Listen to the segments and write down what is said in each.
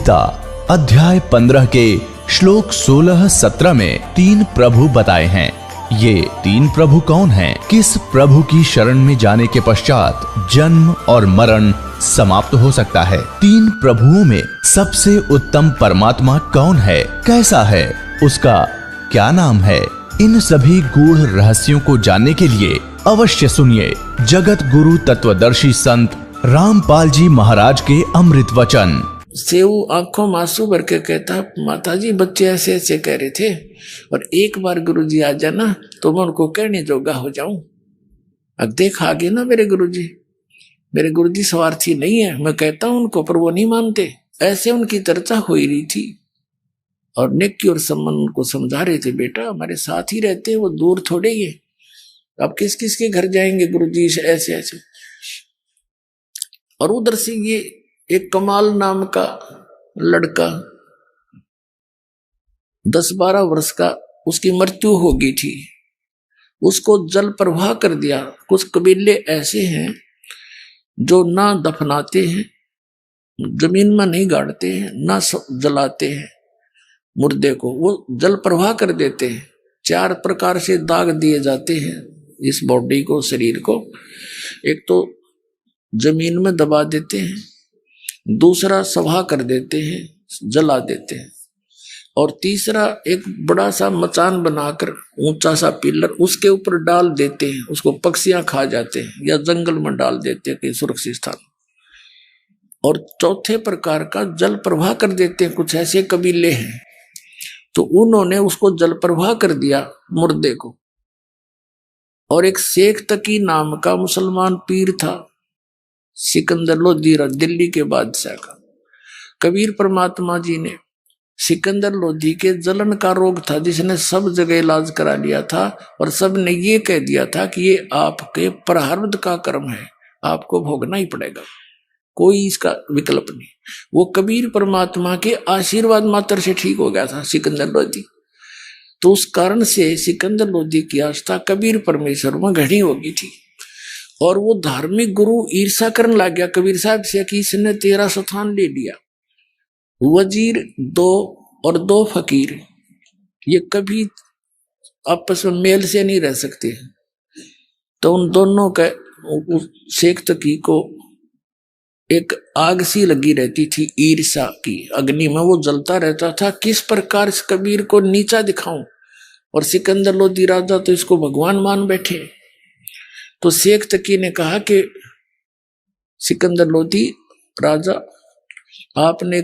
गीता अध्याय 15 के श्लोक 16-17 में 3 प्रभु बताए हैं। ये 3 प्रभु कौन हैं? किस प्रभु की शरण में जाने के पश्चात जन्म और मरण समाप्त हो सकता है? 3 प्रभुओं में सबसे उत्तम परमात्मा कौन है? कैसा है? उसका क्या नाम है? इन सभी गूढ़ रहस्यों को जानने के लिए अवश्य सुनिए जगत गुरु तत्वदर्शी संत रामपाल जी महाराज के अमृत वचन। सेऊ आंखों में आंसू भर के कहता, माताजी बच्चे ऐसे ऐसे कह रहे थे और एक बार गुरुजी आ जाना तो मैं उनको कहने जोगा हो जाऊं। अब देख आगे ना मेरे गुरुजी स्वार्थी नहीं है, मैं कहता हूं उनको पर वो नहीं मानते। ऐसे उनकी चर्चा हो ही रही थी और नेकी और सम्मान उनको समझा रहे थे, बेटा हमारे साथ ही रहते हैं, वो दूर थोड़े ही है। अब किस किस के घर जाएंगे गुरुजी ऐसे ऐसे। और उधर से ये एक कमाल नाम का लड़का 10-12 वर्ष का, उसकी मृत्यु हो गई थी, उसको जल प्रवाह कर दिया। कुछ कबीले ऐसे हैं जो ना दफनाते हैं, जमीन में नहीं गाड़ते हैं, ना जलाते हैं मुर्दे को, वो जल प्रवाह कर देते हैं। 4 प्रकार से दाग दिए जाते हैं इस बॉडी को, शरीर को। एक तो जमीन में दबा देते हैं, दूसरा सभा कर देते हैं, जला देते हैं, और तीसरा एक बड़ा सा मचान बनाकर ऊंचा सा पिलर उसके ऊपर डाल देते हैं, उसको पक्षियां खा जाते हैं या जंगल में डाल देते हैं कहीं सुरक्षित स्थान। और चौथे प्रकार का जल प्रवाह कर देते हैं। कुछ ऐसे कबीले हैं तो उन्होंने उसको जल प्रवाह कर दिया मुर्दे को। और एक शेख तकी नाम का मुसलमान पीर था, सिकंदर लोधी, दिल्ली के बादशाह का। कबीर परमात्मा जी ने सिकंदर लोधी के जलन का रोग था, जिसने सब जगह इलाज करा लिया था और सब ने ये कह दिया था कि ये आपके प्रारब्ध का कर्म है, आपको भोगना ही पड़ेगा, कोई इसका विकल्प नहीं। वो कबीर परमात्मा के आशीर्वाद मात्र से ठीक हो गया था सिकंदर लोधी। तो उस कारण से सिकंदर लोधी की आस्था कबीर परमेश्वर में घड़ी हो गई थी। और वो धार्मिक गुरु ईर्षा करने लग गया कबीर साहब से कि इसने 13 स्थान ले लिया। वजीर 2 और 2 फकीर ये कभी आपस में मेल से नहीं रह सकते। तो उन दोनों का शेख तकी को एक आग सी लगी रहती थी, ईर्षा की अग्नि में वो जलता रहता था, किस प्रकार इस कबीर को नीचा दिखाऊं। और सिकंदर लोधी राजा तो इसको भगवान मान बैठे। तो शेख तकी ने कहा कि सिकंदर लोधी राजा, आपने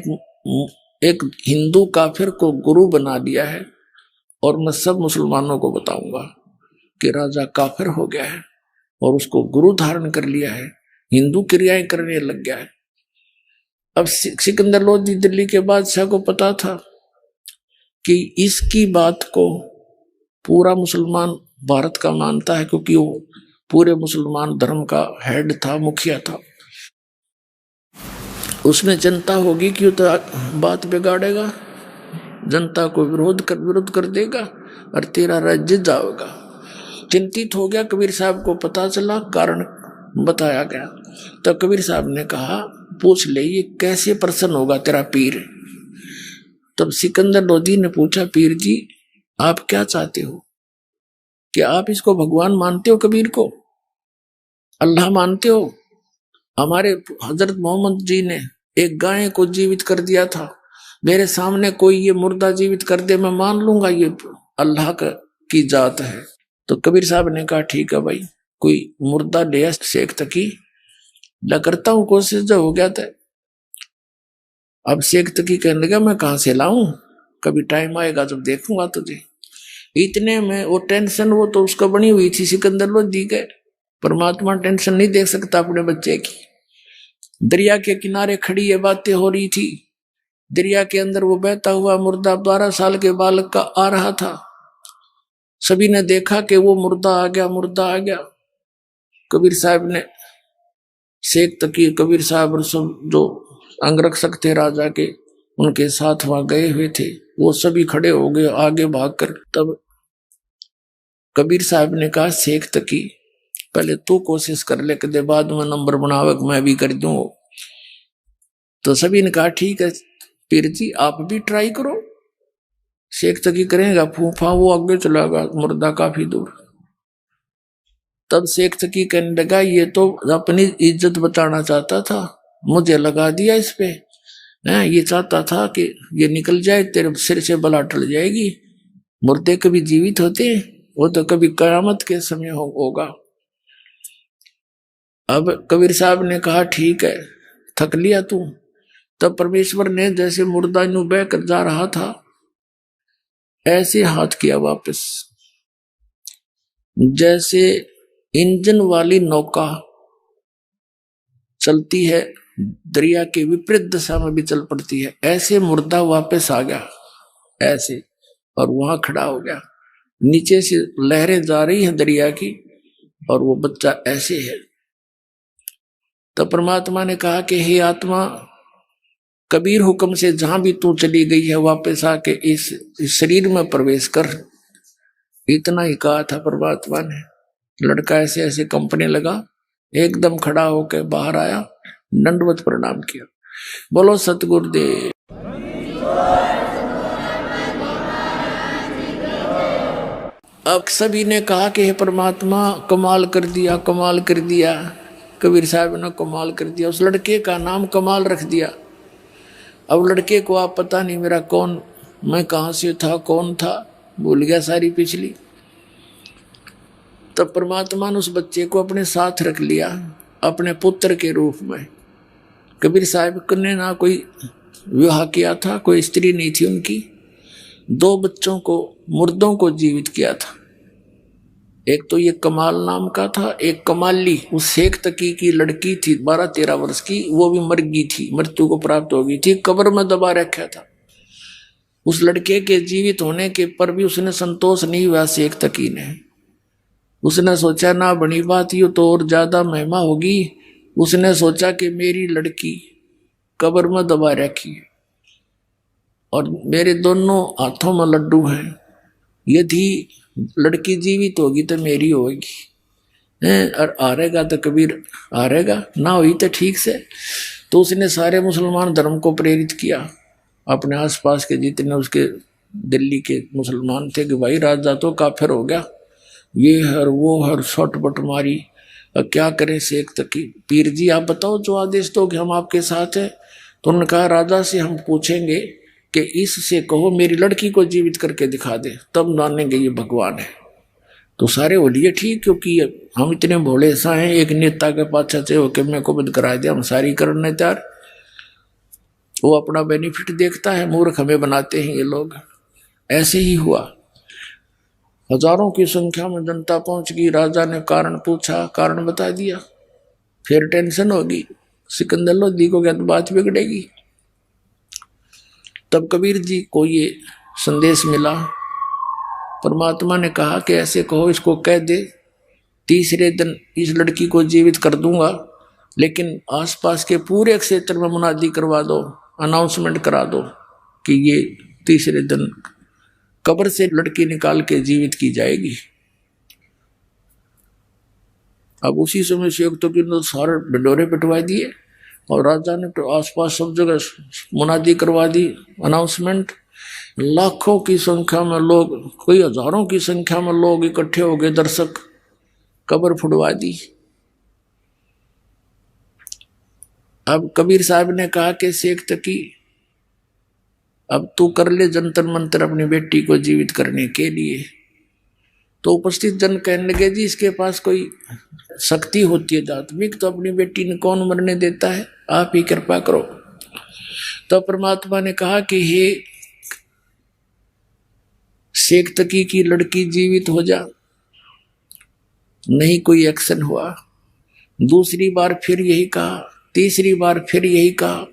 एक हिंदू काफिर को गुरु बना दिया है और मैं सब मुसलमानों को बताऊंगा कि राजा काफिर हो गया है और उसको गुरु धारण कर लिया है, हिंदू क्रियाएं करने लग गया है। अब सिकंदर लोधी दिल्ली के बादशाह को पता था कि इसकी बात को पूरा मुसलमान भारत का मानता है, क्योंकि वो पूरे मुसलमान धर्म का हेड था, मुखिया था। उसमें जनता होगी कि तो बात बिगाड़ेगा, जनता को विरोध कर देगा और तेरा राज्य जाएगा। चिंतित हो गया। कबीर साहब को पता चला, कारण बताया गया। तो कबीर साहब ने कहा, पूछ ले ये कैसे प्रसन्न होगा तेरा पीर। तब सिकंदर लोधी ने पूछा, पीर जी आप क्या चाहते हो? कि आप इसको भगवान मानते हो, कबीर को अल्लाह मानते हो? हमारे हजरत मोहम्मद जी ने एक गाय को जीवित कर दिया था, मेरे सामने कोई ये मुर्दा जीवित कर दे, मैं मान लूंगा ये अल्लाह की जात है। तो कबीर साहब ने कहा, ठीक है भाई, कोई मुर्दा ले शेख तकी, ला करता हूं कोशिश, जो हो गया था। अब शेख तकी कहने लगा, मैं कहां से लाऊं, कभी टाइम आएगा जब देखूंगा तुझे। इतने में वो टेंशन, वो तो उसका बनी हुई थी सिकंदर लोधी के। परमात्मा टेंशन नहीं देख सकता अपने बच्चे की। दरिया के किनारे खड़ी ये बातें हो रही थी। दरिया के अंदर वो बहता हुआ मुर्दा 12 साल के बालक का आ रहा था। सभी ने देखा कि वो मुर्दा आ गया। कबीर साहब ने, शेख तकी, कबीर साहब सब जो अंगरक्षक थे राजा के, उनके साथ वहां गए हुए थे, वो सभी खड़े हो गए आगे भागकर। तब कबीर साहब ने कहा, शेख तकी पहले तू कोशिश कर ले, कदे बाद में नंबर बनावे मैं भी कर दूं। तो सभी ने कहा ठीक है, पीर जी आप भी ट्राई करो। शेख तकी करेगा फूफा, वो आगे चला गया मुर्दा काफी दूर। तब शेख तकी कहने लगा ये तो अपनी इज्जत बचाना चाहता था, मुझे लगा दिया इस पे। ये चाहता था कि ये निकल जाए, तेरे सिर से बला टल जाएगी। मुर्दे कभी जीवित होते हैं, वो तो कभी कयामत के समय होगा। अब कबीर साहब ने कहा ठीक है, थक लिया तू। तब परमेश्वर ने जैसे मुर्दा नु बह कर जा रहा था, ऐसे हाथ किया वापस, जैसे इंजन वाली नौका चलती है, दरिया के विपरीत दिशा में भी चल पड़ती है, ऐसे मुर्दा वापस आ गया ऐसे, और वहां खड़ा हो गया। नीचे से लहरें जा रही हैं दरिया की, और वो बच्चा ऐसे है। तो परमात्मा ने कहा कि हे आत्मा, कबीर हुक्म से जहां भी तू चली गई है वापस आके इस शरीर में प्रवेश कर। इतना ही कहा था परमात्मा ने। लड़का ऐसे ऐसे कंपने लगा, एकदम खड़ा होकर बाहर आया, दंडवत प्रणाम किया। बोलो सतगुरुदेव। अब सभी ने कहा कि हे परमात्मा कमाल कर दिया, कमाल कर दिया। कबीर साहब ने कमाल कर दिया, उस लड़के का नाम कमाल रख दिया। अब लड़के को आप पता नहीं मेरा कौन, मैं कहां से था, कौन था, भूल गया सारी पिछली। तब परमात्मा ने उस बच्चे को अपने साथ रख लिया, अपने पुत्र के रूप में। कबीर साहब ने ना कोई विवाह किया था, कोई स्त्री नहीं थी उनकी। 2 बच्चों को, मुर्दों को जीवित किया था। एक तो ये कमाल नाम का था, एक कमाली उस शेख तकी की लड़की थी 12-13 वर्ष की, वो भी मर गई थी, मृत्यु को प्राप्त हो गई थी, कब्र में दबा रखा था। उस लड़के के जीवित होने के पर भी उसने संतोष नहीं हुआ शेख तकी ने। उसने सोचा ना बनी बात, ये तो और ज्यादा महिमा होगी। उसने सोचा कि मेरी लड़की कब्र में दबा रखी है और मेरे दोनों हाथों में लड्डू हैं, यदि लड़की जीवित होगी तो मेरी होगी, और हारेगा तो कबीर हारेगा, ना हुई तो ठीक से। तो उसने सारे मुसलमान धर्म को प्रेरित किया, अपने आसपास के जितने उसके दिल्ली के मुसलमान थे कि भाई राजा तो काफिर हो गया, ये हर वो हर शॉटपट मारी, और क्या करें शेख तकी। पीर जी आप बताओ जो आदेश दो कि हम आपके साथ हैं। तो उन्होंने कहा राजा से हम पूछेंगे कि इससे कहो मेरी लड़की को जीवित करके दिखा दे, तब मानेंगे ये भगवान है। तो सारे बोलिए ठीक, क्योंकि हम इतने भोले सा हैं, एक नेता के पास से होके मेरे को बंद करा दिया, हम सारी करने तैयार। वो अपना बेनिफिट देखता है, मूर्ख हमें बनाते हैं ये लोग। ऐसे ही हुआ, हजारों की संख्या में जनता पहुंच गई। राजा ने कारण पूछा, कारण बता दिया, फिर टेंशन होगी, सिकंदर लोधी को क्या तो बात बिगड़ेगी। तब कबीर जी को ये संदेश मिला, परमात्मा ने कहा कि ऐसे कहो, इसको कह दे तीसरे दिन इस लड़की को जीवित कर दूंगा, लेकिन आसपास के पूरे क्षेत्र में मुनादी करवा दो, अनाउंसमेंट करा दो कि ये तीसरे दिन कब्र से लड़की निकाल के जीवित की जाएगी। अब उसी समय शेख तो सारे ढिंडोरे पिटवा दिए और राजा ने तो आसपास सब जगह मुनादी करवा दी, अनाउंसमेंट। लाखों की संख्या में लोग, कई हजारों की संख्या में लोग इकट्ठे हो गए, दर्शक, कब्र फुड़वा दी। अब कबीर साहब ने कहा कि शेख तकी अब तू कर ले जंतर मंतर अपनी बेटी को जीवित करने के लिए। तो उपस्थित जन कहने लगे जी इसके पास कोई शक्ति होती है आत्मिक, तो अपनी बेटी ने कौन मरने देता है, आप ही कृपा करो। तो परमात्मा ने कहा कि हे शेख तकी की लड़की जीवित हो जा। नहीं कोई एक्शन हुआ। दूसरी बार फिर यही कहा, तीसरी बार फिर यही कहा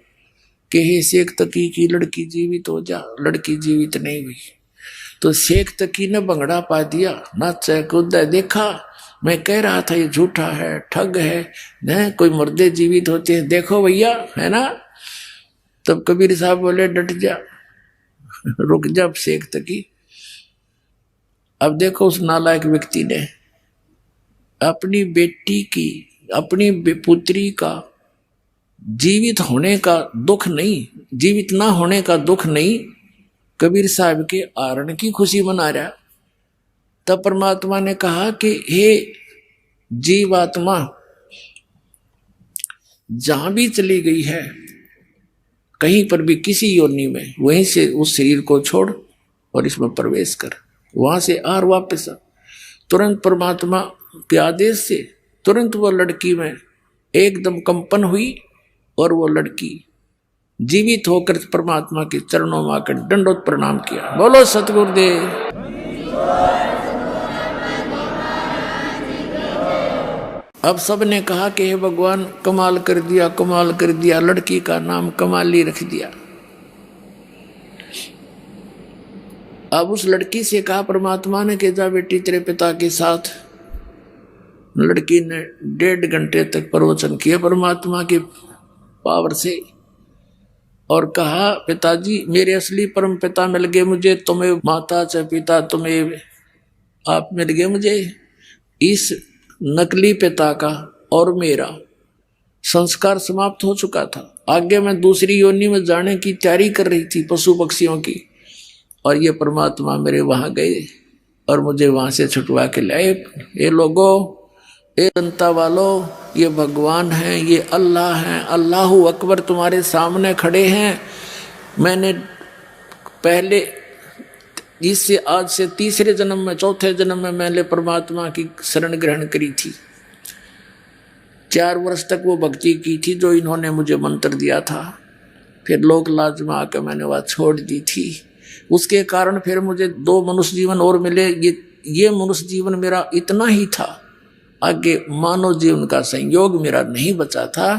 कि हे शेख तकी की लड़की जीवित हो जा। लड़की जीवित नहीं हुई। तो शेख तकी ने भंगड़ा पा दिया, नाचा कूदा, देखा मैं कह रहा था ये झूठा है, ठग है, कोई मुर्दे जीवित होते हैं, देखो भैया, है ना। तब कबीर साहब बोले डट जा, रुक जा शेख तकी। अब देखो उस नालायक व्यक्ति ने अपनी बेटी की, अपनी पुत्री का जीवित होने का दुख नहीं, जीवित ना होने का दुख नहीं, कबीर साहब के आरण की खुशी मना रहा। तब परमात्मा ने कहा कि हे जीवात्मा, जहां भी चली गई है, कहीं पर भी किसी योनि में, वहीं से उस शरीर को छोड़ और इसमें प्रवेश कर, वहां से आर वापस आ। तुरंत परमात्मा के आदेश से तुरंत वो लड़की में एकदम कंपन हुई और वो लड़की जीवित होकर परमात्मा के चरणों में आकर दंडोत प्रणाम किया। बोलो सतगुरुदेव। अब सबने कहा कि हे भगवान, कमाल कर दिया, कमाल कर दिया। लड़की का नाम कमाली रख दिया। अब उस लड़की से कहा परमात्मा ने कि जा बेटी तेरे पिता के साथ। लड़की ने 1.5 घंटे तक प्रवचन किया परमात्मा के पावर से और कहा पिताजी, मेरे असली परम पिता मिल गए मुझे, तुम्हें माता च पिता, तुम्हें आप मिल गए मुझे। इस नकली पिता का और मेरा संस्कार समाप्त हो चुका था। आगे मैं दूसरी योनि में जाने की तैयारी कर रही थी पशु पक्षियों की, और ये परमात्मा मेरे वहां गए और मुझे वहां से छुटवा के लाए। ये लोगों, ये जनता वालों, ये भगवान हैं, ये अल्लाह हैं, अल्लाहु अकबर तुम्हारे सामने खड़े हैं। मैंने पहले इससे आज से तीसरे जन्म में, चौथे जन्म में मैंने परमात्मा की शरण ग्रहण करी थी। 4 वर्ष तक वो भक्ति की थी जो इन्होंने मुझे मंत्र दिया था। फिर लोक लाज में आकर मैंने वह छोड़ दी थी। उसके कारण फिर मुझे 2 मनुष्य जीवन और मिले। ये मनुष्य जीवन मेरा इतना ही था, आगे मानव जीवन का संयोग मेरा नहीं बचा था।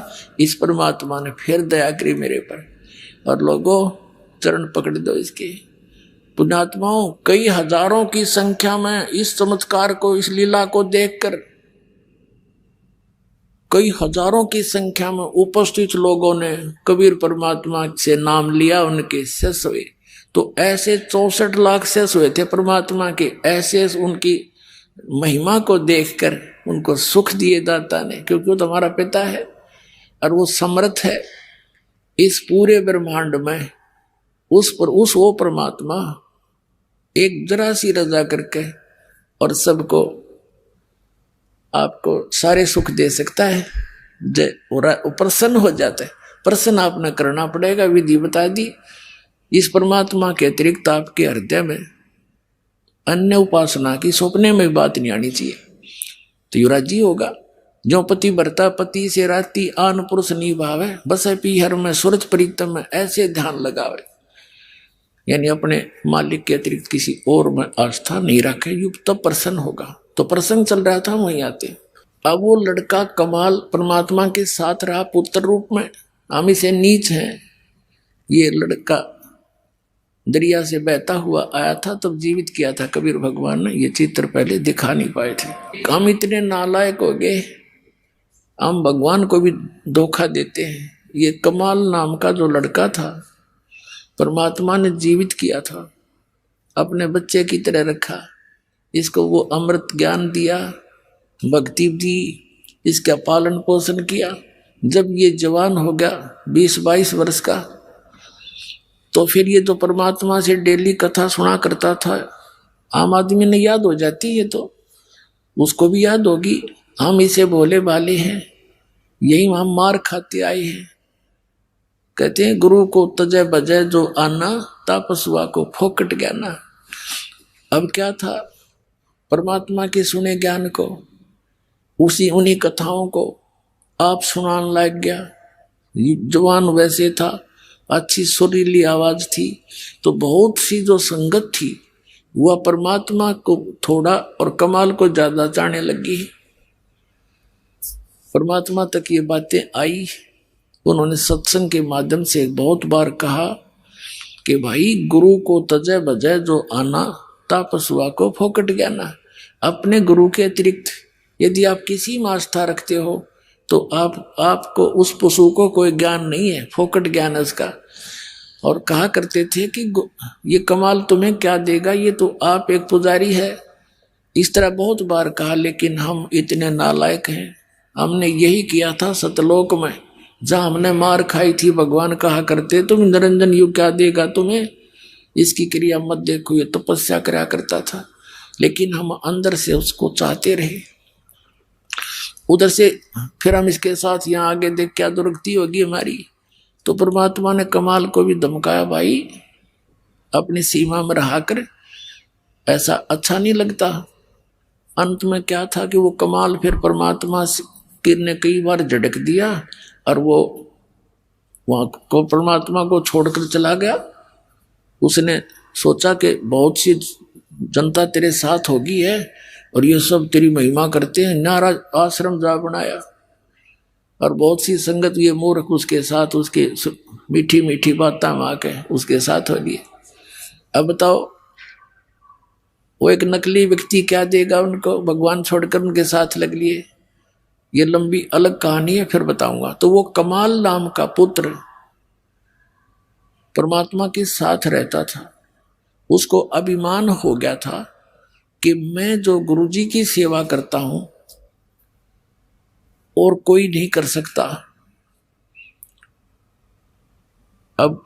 इस परमात्मा ने फिर दया करी मेरे पर। और लोगों, चरण पकड़ दो इसके। पुण्यात्माओं, कई हजारों की संख्या में इस चमत्कार को, इस लीला को देखकर कई हजारों की संख्या में उपस्थित लोगों ने कबीर परमात्मा से नाम लिया, उनके शिष्य हुए। तो ऐसे 64 लाख शिष्य हुए थे परमात्मा के। ऐसे उनकी महिमा को देखकर उनको सुख दिए दाता ने, क्योंकि वो तुम्हारा पिता है और वो समर्थ है इस पूरे ब्रह्मांड में। उस वो परमात्मा एक जरा सी रजा करके और सबको, आपको सारे सुख दे सकता है। जय प्रसन्न हो जाता है। प्रसन्न आपने करना पड़ेगा, विधि बता दी। इस परमात्मा के अतिरिक्त आपके हृदय में अन्य उपासना की सपने में बात नहीं आनी चाहिए, तो युवराजी होगा। जो पति बरता पति से राती, आन पुरुष निभावे, बस पीहर में सूरज प्रीतम में, ऐसे ध्यान लगावे। यानी अपने मालिक के अतिरिक्त किसी और में आस्था नहीं रखे, युग तब प्रसन्न होगा। तो प्रसंग चल रहा था, वहीं आते। अब वो लड़का कमाल परमात्मा के साथ रहा पुत्र रूप में। हम इसे नीच हैं। ये लड़का दरिया से बहता हुआ आया था, तब जीवित किया था कबीर भगवान ने। ये चित्र पहले दिखा नहीं पाए थे। हम इतने नालायक हो गए, हम भगवान को भी धोखा देते हैं। ये कमाल नाम का जो लड़का था, परमात्मा ने जीवित किया था, अपने बच्चे की तरह रखा। इसको वो अमृत ज्ञान दिया, भक्ति दी, इसका पालन पोषण किया। जब ये जवान हो गया 20-22 वर्ष का, तो फिर ये तो परमात्मा से डेली कथा सुना करता था। आम आदमी ने याद हो जाती, ये तो उसको भी याद होगी। हम इसे भोले भाले हैं, यही हम मार खाते आए हैं। कहते हैं गुरु को तजय बजय जो आना, तापसुआ को फोकट ज्ञाना। अब क्या था, परमात्मा के सुने ज्ञान को, उन्हीं कथाओं को आप सुनाने लग गया। जवान वैसे था, अच्छी सुरीली आवाज थी, तो बहुत सी जो संगत थी वह परमात्मा को थोड़ा और कमाल को ज्यादा जाने लगी। परमात्मा तक ये बातें आई। उन्होंने सत्संग के माध्यम से बहुत बार कहा कि भाई गुरु को तजय बजय जो आना, तापसुआ को फोकट ज्ञाना। अपने गुरु के अतिरिक्त यदि आप किसी में आस्था रखते हो तो आपको उस पशु को कोई ज्ञान नहीं है, फोकट ज्ञान है उसका। और कहा करते थे कि ये कमाल तुम्हें क्या देगा, ये तो आप एक पुजारी है। इस तरह बहुत बार कहा, लेकिन हम इतने नालायक हैं। हमने यही किया था सतलोक में, जहां हमने मार खाई थी भगवान कहा करते तुम निरंजन यू क्या देगा तुम्हें, इसकी क्रिया मत देखो, ये तपस्या करा करता था। लेकिन हम अंदर से उसको चाहते रहे। उधर से फिर हम इसके साथ यहाँ आगे देख क्या दुर्गति होगी हमारी। तो परमात्मा ने कमाल को भी धमकाया, भाई अपनी सीमा में रहा कर, ऐसा अच्छा नहीं लगता। अंत में क्या था कि वो कमाल फिर परमात्मा ने कई बार झटक दिया और वो वहां को परमात्मा को छोड़कर चला गया। उसने सोचा कि बहुत सी जनता तेरे साथ होगी है और ये सब तेरी महिमा करते हैं, नारा आश्रम जा बनाया और बहुत सी संगत ये मूर्ख उसके साथ उसके मीठी मीठी बातें माँ के उसके साथ हो लिए। अब बताओ वो एक नकली व्यक्ति क्या देगा उनको, भगवान छोड़कर उनके साथ लग लिए। ये लंबी अलग कहानी है, फिर बताऊंगा। तो वो कमाल नाम का पुत्र परमात्मा के साथ रहता था। उसको अभिमान हो गया था कि मैं जो गुरुजी की सेवा करता हूं और कोई नहीं कर सकता। अब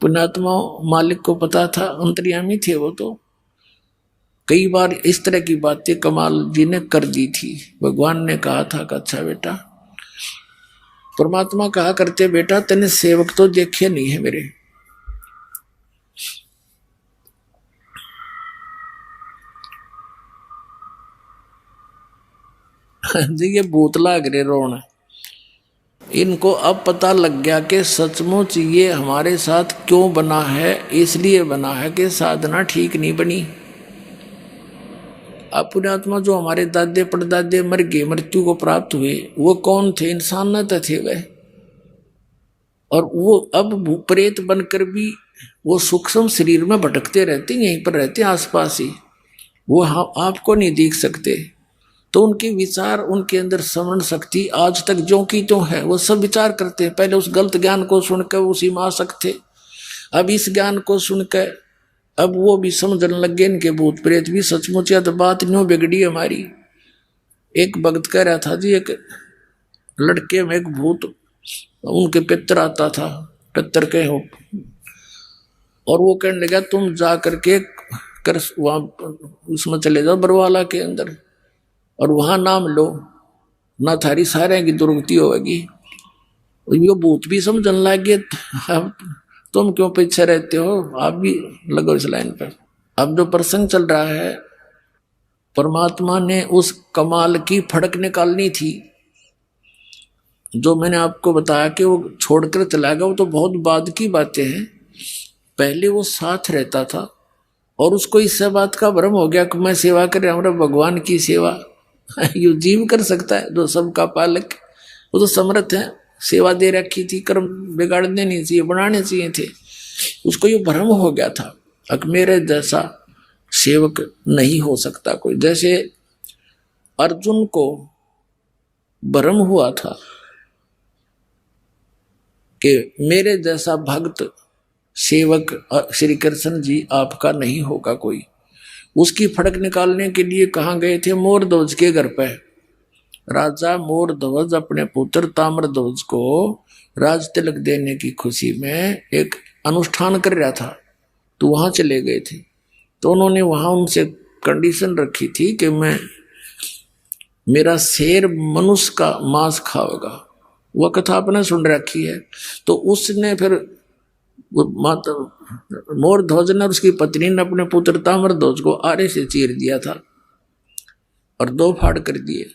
पुण्यात्मा मालिक को पता था, अंतर्यामी थे वो, तो कई बार इस तरह की बातें कमाल जी ने कर दी थी। भगवान ने कहा था कि अच्छा बेटा, परमात्मा कहा करते बेटा तेने सेवक तो देखे नहीं है मेरे। जी ये भूत लाग रहे रोना। इनको अब पता लग गया कि सचमुच ये हमारे साथ क्यों बना है, इसलिए बना है कि साधना ठीक नहीं बनी। अब पुण्यात्मा जो हमारे दादे परदादे मर गए, मृत्यु को प्राप्त हुए, वो कौन थे? इंसान न तो थे वह। और वो अब प्रेत बनकर भी वो सूक्ष्म शरीर में भटकते रहते, यहीं पर रहते आसपास ही, वो आपको नहीं देख सकते। तो उनके विचार, उनके अंदर स्मरण शक्ति आज तक जो की तो है, वो सब विचार करते हैं। पहले उस गलत ज्ञान को सुनकर उसी में आसक्त थे, अब इस ज्ञान को सुनकर अब वो भी समझने लग गए इनके भूत प्रेत भी सचमुच या तो बात न्यों बिगड़ी हमारी। एक भक्त कह रहा था जी, एक लड़के में एक भूत उनके पितर आता था, पितर के हो, और वो कहने लगा तुम जा करके कर वहां उसमें चले जाओ बरवाला के अंदर और वहां नाम लो, ना थारी सारे की दुर्गति होगी। ये भूत भी समझने लग गए, तुम क्यों पीछे रहते हो, आप भी लगो इस लाइन पर। अब जो प्रसंग चल रहा है, परमात्मा ने उस कमाल की फड़क निकालनी थी। जो मैंने आपको बताया कि वो छोड़कर चला गया, वो तो बहुत बाद की बातें हैं। पहले वो साथ रहता था और उसको इस बात का भ्रम हो गया कि मैं सेवा कर रहा हूं, भगवान की सेवा यू जीव कर सकता है जो सबका पालक, वो तो समर्थ है। सेवा दे रखी थी, कर्म बिगाड़ने नहीं चाहिए, बनाने चाहिए थे। उसको ये भ्रम हो गया था कि मेरे जैसा सेवक नहीं हो सकता कोई। जैसे अर्जुन को भ्रम हुआ था कि मेरे जैसा भक्त सेवक श्री कृष्ण जी आपका नहीं होगा कोई। उसकी फड़क निकालने के लिए कहाँ गए थे? मोरध्वज के घर पे। राजा मोरध्वज अपने पुत्र ताम्रध्वज को राज तिलक देने की खुशी में एक अनुष्ठान कर रहा था, तो वहां चले गए थे। तो उन्होंने वहां उनसे कंडीशन रखी थी कि मेरा शेर मनुष्य का मांस खाएगा। वह कथा आपने सुन रखी है। तो उसने फिर मोरध्वज ने और उसकी पत्नी ने अपने पुत्र ताम्रध्वज को आरे से चीर दिया था और 2 फाड़ कर दिए।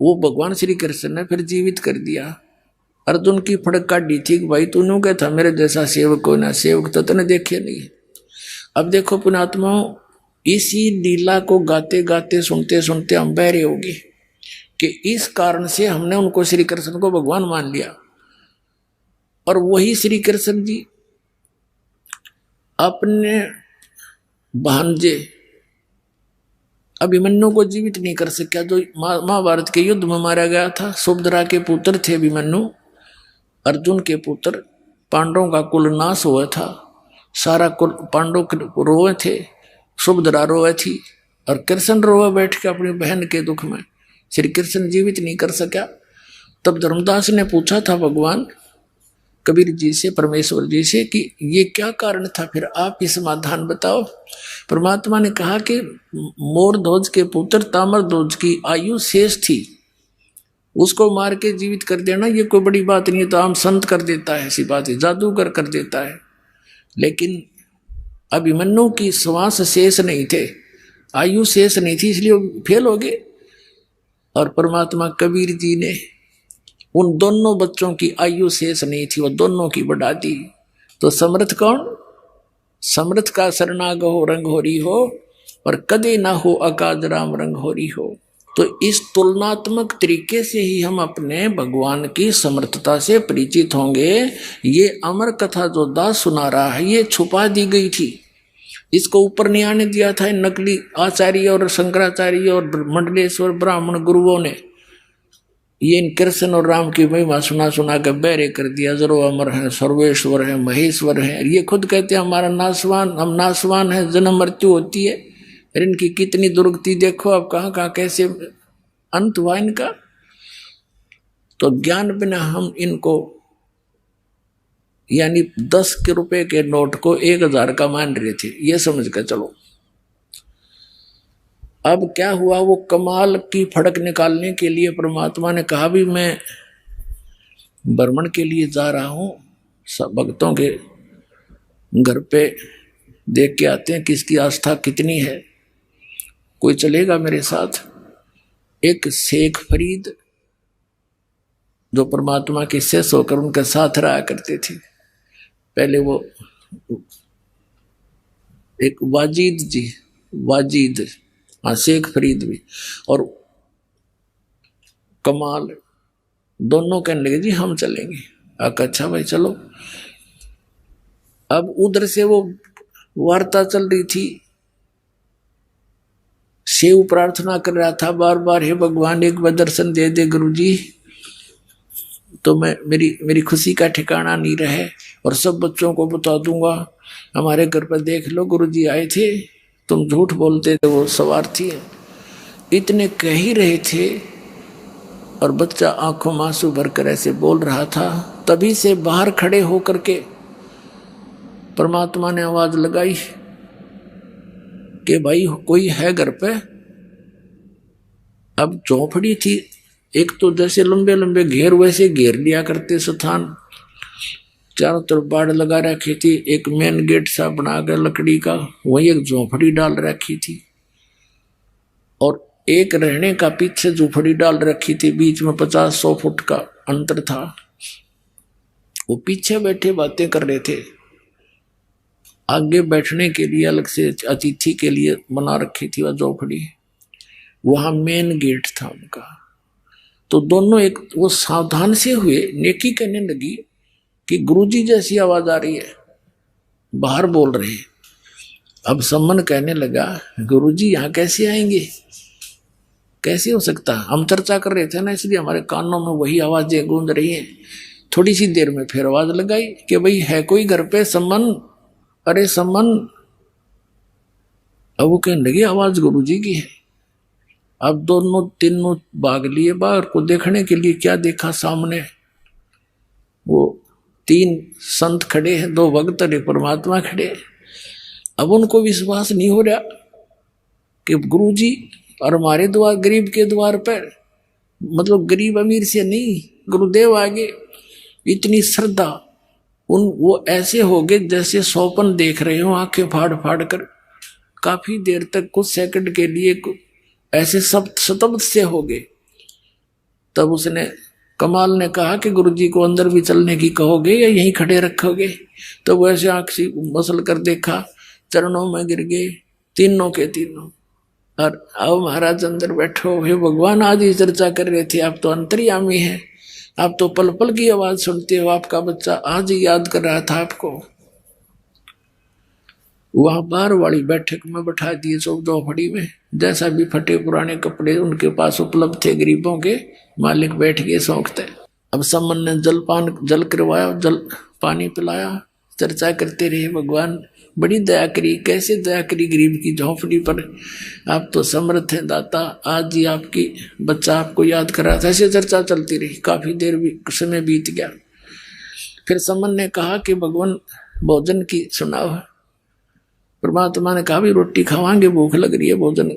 वो भगवान श्री कृष्ण ने फिर जीवित कर दिया। अर्जुन की फड़क काटी थी कि भाई तूने क्या था मेरे जैसा सेवक को ना, सेवक तो तूने देखे नहीं। अब देखो पुण्यात्माओं, इसी लीला को गाते गाते सुनते सुनते हम बहरे हो गए कि इस कारण से हमने उनको श्री कृष्ण को भगवान मान लिया। और वही श्री कृष्ण जी अपने भांजे अभिमन्यु को जीवित नहीं कर सका, जो महाभारत के युद्ध में मारा गया था। सुभद्रा के पुत्र थे अभिमन्यु, अर्जुन के पुत्र। पांडवों का कुल नाश हुआ था, सारा कुल पांडव रोए थे, सुभद्रा रोए थी और कृष्ण रोए बैठ के अपनी बहन के दुख में। श्री कृष्ण जीवित नहीं कर सका। तब धर्मदास ने पूछा था भगवान कबीर जी से, परमेश्वर जी से, कि ये क्या कारण था, फिर आप ही समाधान बताओ। परमात्मा ने कहा कि मोर ध्वज के पुत्र तामर ध्वज की आयु शेष थी, उसको मार के जीवित कर देना ये कोई बड़ी बात नहीं है, तो आम संत कर देता है, ऐसी बात है, जादूगर कर देता है। लेकिन अभिमन्यु की श्वास शेष नहीं थे, आयु शेष नहीं थी, इसलिए वो फेल हो गए। और परमात्मा कबीर जी ने उन दोनों बच्चों की आयु शेष नहीं थी, वो दोनों की बढ़ा दी। तो समर्थ कौन? समर्थ का शरणाग हो रंग होरी हो, और कदे ना हो अकाज राम रंग होरी हो। तो इस तुलनात्मक तरीके से ही हम अपने भगवान की समर्थता से परिचित होंगे। ये अमर कथा जो दास सुना रहा है, ये छुपा दी गई थी, इसको ऊपर नहीं आने दिया था। नकली आचार्य और शंकराचार्य और मंडलेश्वर ब्राह्मण गुरुओं ने ये इन कृष्ण और राम की महिमा सुना सुना कर बहरे कर दिया। जरो अमर है, सर्वेश्वर है, महेश्वर है। ये खुद कहते हैं हमारा नासवान, हम नासवान है, जन्म मृत्यु होती है। और इनकी कितनी दुर्गति देखो, अब कहाँ कहाँ कैसे अंत हुआ इनका। तो ज्ञान बिना हम इनको यानी 10 के रुपए के नोट को 1000 का मान रहे थे, ये समझ कर चलो। अब क्या हुआ, वो कमाल की फड़क निकालने के लिए परमात्मा ने कहा भी मैं भ्रमण के लिए जा रहा हूं, सब भक्तों के घर पे देख के आते हैं किसकी आस्था कितनी है, कोई चलेगा मेरे साथ। एक शेख फरीद जो परमात्मा के शिष्य होकर उनके साथ रहा करते थे, पहले वो एक वाजिद हाँ शेख फरीद भी और कमाल दोनों कहने लगे जी हम चलेंगे। अच्छा भाई चलो। अब उधर से वो वार्ता चल रही थी, शिव प्रार्थना कर रहा था बार बार, हे भगवान एक बार दर्शन दे दे गुरुजी, तो मैं मेरी खुशी का ठिकाना नहीं रहे और सब बच्चों को बता दूंगा। हमारे घर पर देख लो गुरुजी आए थे, तुम झूठ बोलते थे, वो स्वार्थी है। इतने कह ही रहे थे और बच्चा आंखों में आंसू भरकर ऐसे बोल रहा था। तभी से बाहर खड़े होकर के परमात्मा ने आवाज लगाई कि भाई कोई है घर पे। अब चौपड़ी थी, एक तो जैसे लंबे लंबे घेर वैसे घेर लिया करते स्थान, चारों तरफ बाड़ लगा रखी थी। एक मेन गेट सा बनाकर लकड़ी का, वही एक झोपड़ी डाल रखी थी और एक रहने का पीछे झोपड़ी डाल रखी थी। बीच में 50-100 फुट का अंतर था। वो पीछे बैठे बातें कर रहे थे, आगे बैठने के लिए अलग से अतिथि के लिए बना रखी थी वह झोपड़ी, वहां मेन गेट था उनका। तो दोनों एक वो सावधान से हुए, नेकी कहने लगी कि गुरुजी जैसी आवाज आ रही है, बाहर बोल रहे हैं। अब सम्मन कहने लगा गुरुजी यहाँ कैसे आएंगे, कैसे हो सकता, हम चर्चा कर रहे थे ना इसलिए हमारे कानों में वही आवाजें गूंज रही हैं। थोड़ी सी देर में फिर आवाज लगाई कि भाई है कोई घर पे सम्मन, अरे सम्मन। अब वो कहने लगे आवाज गुरुजी की है। अब दोनों तीनों भाग लिए बाहर को देखने के लिए। क्या देखा, सामने वो 3 संत खड़े हैं, 2 भक्त और परमात्मा खड़े। अब उनको विश्वास नहीं हो रहा कि गुरुजी और हमारे द्वार, गरीब के द्वार पर, मतलब गरीब अमीर से नहीं, गुरुदेव आगे इतनी श्रद्धा। वो ऐसे हो गए जैसे स्वप्न देख रहे हो, आंखें फाड़ फाड़ कर। काफी देर तक कुछ सेकंड के लिए ऐसे सब स्तब्ध से हो गए। तब उसने कमाल ने कहा कि गुरुजी को अंदर भी चलने की कहोगे या यहीं खड़े रखोगे। तो वो ऐसे आंख सी मसल कर देखा, चरणों में गिर गए तीनों के तीनों। और आओ महाराज अंदर बैठो, हे भगवान आज ही चर्चा कर रहे थे, आप तो अंतर्यामी हैं, आप तो पल पल की आवाज सुनते हो, आपका बच्चा आज ही याद कर रहा था आपको। वहां बाहर वाली बैठक में बैठा दिए चौधरी में, जैसा भी फटे पुराने कपड़े उनके पास उपलब्ध थे गरीबों के, मालिक बैठ गए सौंकते। अब सम्मन ने जल करवाया, जल पानी पिलाया, चर्चा करते रहे। भगवान बड़ी दया करी, कैसे दया करी गरीब की झोंपड़ी पर। आप तो समर्थ हैं दाता, आज ही आपकी बच्चा आपको याद कर रहा था। ऐसे चर्चा चलती रही, काफी देर भी समय बीत गया। फिर समन ने कहा कि भगवान भोजन की सुनाओ। परमात्मा ने कहा भी रोटी खावांगे, भूख लग रही है, भोजन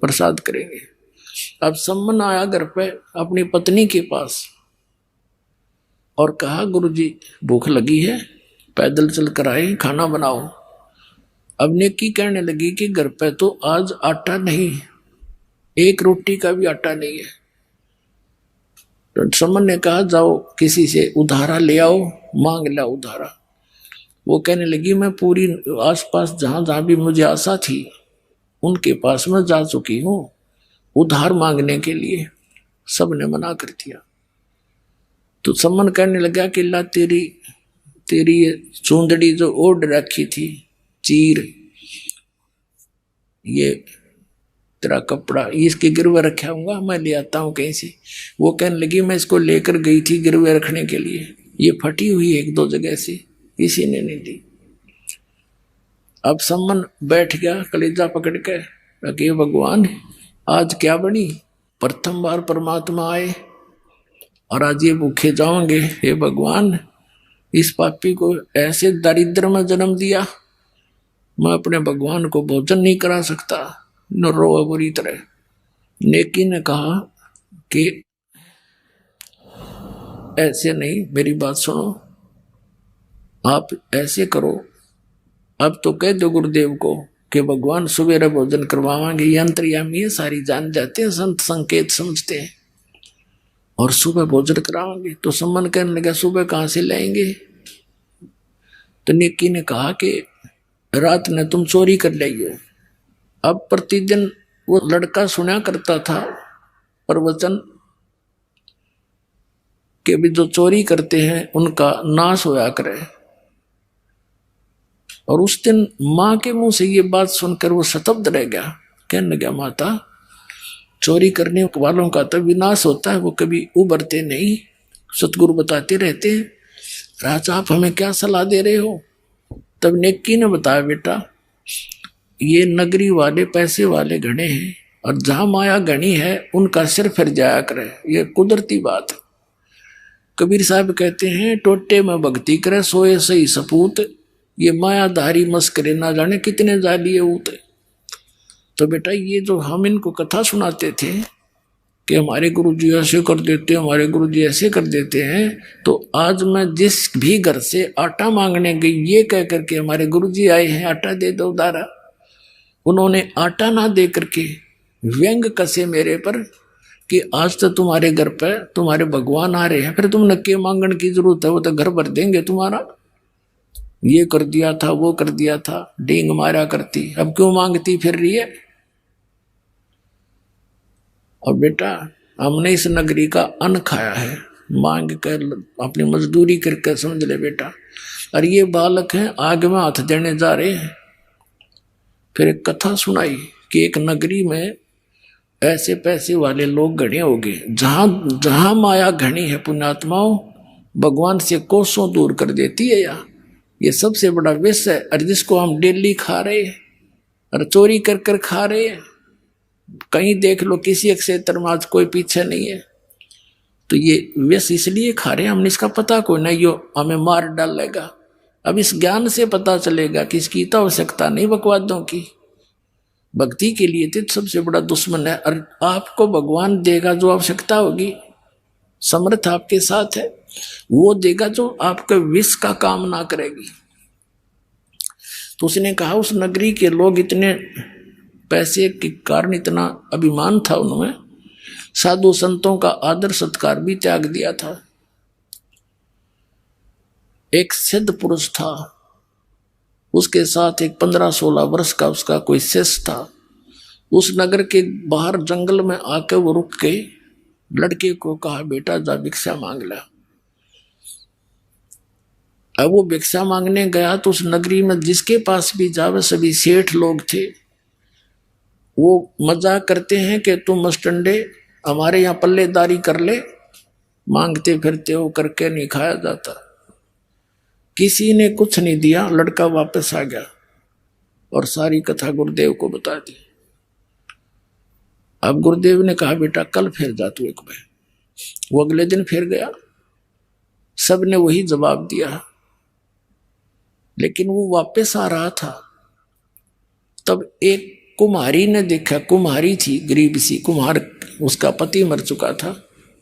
प्रसाद करेंगे। अब सम्मन आया घर पे अपनी पत्नी के पास और कहा गुरुजी भूख लगी है, पैदल चल कर आए, खाना बनाओ। अब नेकी कहने लगी कि घर पे तो आज आटा नहीं, एक रोटी का भी आटा नहीं है। तो सम्मन ने कहा जाओ किसी से उधारा ले आओ, मांग ला उधारा। वो कहने लगी मैं पूरी आसपास जहां जहां भी मुझे आशा थी उनके पास मैं जा चुकी हूं उधार मांगने के लिए, सबने मना कर दिया। तो सम्मन कहने लगा कि ला तेरी ये चूंदड़ी जो ओढ़ रखी थी, चीर, ये तेरा कपड़ा, इसके गिरवे रखा हूँगा, मैं ले आता हूँ कहीं से। वो कहने लगी मैं इसको लेकर गई थी गिरवे रखने के लिए, ये फटी हुई एक दो जगह से, किसी ने नहीं दी। अब सम्मन बैठ गया कलेजा पकड़ के, कि भगवान आज क्या बनी, प्रथम बार परमात्मा आए और आज ये भूखे जाओगे। हे भगवान इस पापी को ऐसे दरिद्र में जन्म दिया, मैं अपने भगवान को भोजन नहीं करा सकता। न रो बुरी तरह। नेकी ने कहा कि ऐसे नहीं, मेरी बात सुनो, आप ऐसे करो, अब तो कह दो गुरुदेव को कि भगवान सुबह भोजन करवाएंगे, ये अंतर्यामी है, सारी जान जाते हैं, संत संकेत समझते हैं, और सुबह भोजन कराएंगे। तो सम्मन कहने लगा सुबह कहाँ से लाएंगे। तो नेकी ने कहा कि रात ने तुम चोरी कर लाइयो। अब प्रतिदिन वो लड़का सुना करता था प्रवचन कि भी जो चोरी करते हैं उनका नाश होया करे। और उस दिन माँ के मुंह से ये बात सुनकर वो शतब्द रह गया। कहने लगा माता चोरी करने वालों का तो विनाश होता है, वो कभी उबरते नहीं, सतगुरु बताते रहते हैं। राजा आप हमें क्या सलाह दे रहे हो। तब नेकी ने बताया बेटा ये नगरी वाले पैसे वाले घने हैं और जहां माया घनी है उनका सिर फिर जाया करे, ये कुदरती बात है। कबीर साहब कहते हैं टोटे में भक्ति करे सोए सही सपूत, ये मायाधारी मस्करे ना जाने कितने जालिए ऊत। तो बेटा ये जो हम इनको कथा सुनाते थे कि हमारे गुरुजी ऐसे कर देते हैं, हमारे गुरुजी ऐसे कर देते हैं, तो आज मैं जिस भी घर से आटा मांगने गई ये कह करके हमारे गुरुजी आए हैं आटा दे दो उधारा, उन्होंने आटा ना दे करके व्यंग कसे मेरे पर कि आज तो तुम्हारे घर पे तुम्हारे भगवान आ रहे हैं, फिर तुम नक्के मांगने की जरूरत है, वो तो घर भर देंगे तुम्हारा। ये कर दिया था वो कर दिया था, डींग मारा करती, अब क्यों मांगती फिर रही है। और बेटा हमने इस नगरी का अन्न खाया है, मांग कर अपनी मजदूरी करके समझ ले बेटा। और ये बालक हैं आग में हाथ देने जा रहे हैं। फिर एक कथा सुनाई कि एक नगरी में ऐसे पैसे वाले लोग घने हो गए, जहां जहां माया घनी है पुण्यात्माओं भगवान से कोसों दूर कर देती है। यार ये सबसे बड़ा विष है, और जिसको हम डेली खा रहे हैं और चोरी कर कर खा रहे हैं। कहीं देख लो किसी एक क्षेत्र में आज कोई पीछे नहीं है, तो ये विष इसलिए खा रहे हैं, हमने इसका पता कोई नहीं, यो हमें मार डालेगा। अब इस ज्ञान से पता चलेगा कि इसकी तो आवश्यकता नहीं बकवादों की, भक्ति के लिए तो सबसे बड़ा दुश्मन है। और आपको भगवान देगा जो आवश्यकता होगी, समर्थ आपके साथ है, वो देगा जो आपके विष का काम ना करेगी। तो उसने कहा उस नगरी के लोग इतने पैसे के कारण इतना अभिमान था उनमें, साधु संतों का आदर सत्कार भी त्याग दिया था। एक सिद्ध पुरुष था, उसके साथ एक 15-16 वर्ष का उसका कोई शिष्य था। उस नगर के बाहर जंगल में आके वो रुक के लड़के को कहा बेटा जा भिक्षा मांग ला। अब वो भिक्षा मांगने गया तो उस नगरी में जिसके पास भी जावे सभी सेठ लोग थे। वो मजाक करते हैं कि तुम मस्टंडे हमारे यहाँ पल्लेदारी कर ले, मांगते फिरते हो, करके नहीं खाया जाता। किसी ने कुछ नहीं दिया, लड़का वापस आ गया। और सारी कथा गुरुदेव को बता दी। अब गुरुदेव ने कहा बेटा कल फिर जा तू एक बार। वो अगले दिन फिर गया, सबने वही जवाब दिया। लेकिन वो वापस आ रहा था, तब एक कुम्हारी ने देखा, कुम्हारी थी गरीब सी कुम्हार, उसका पति मर चुका था,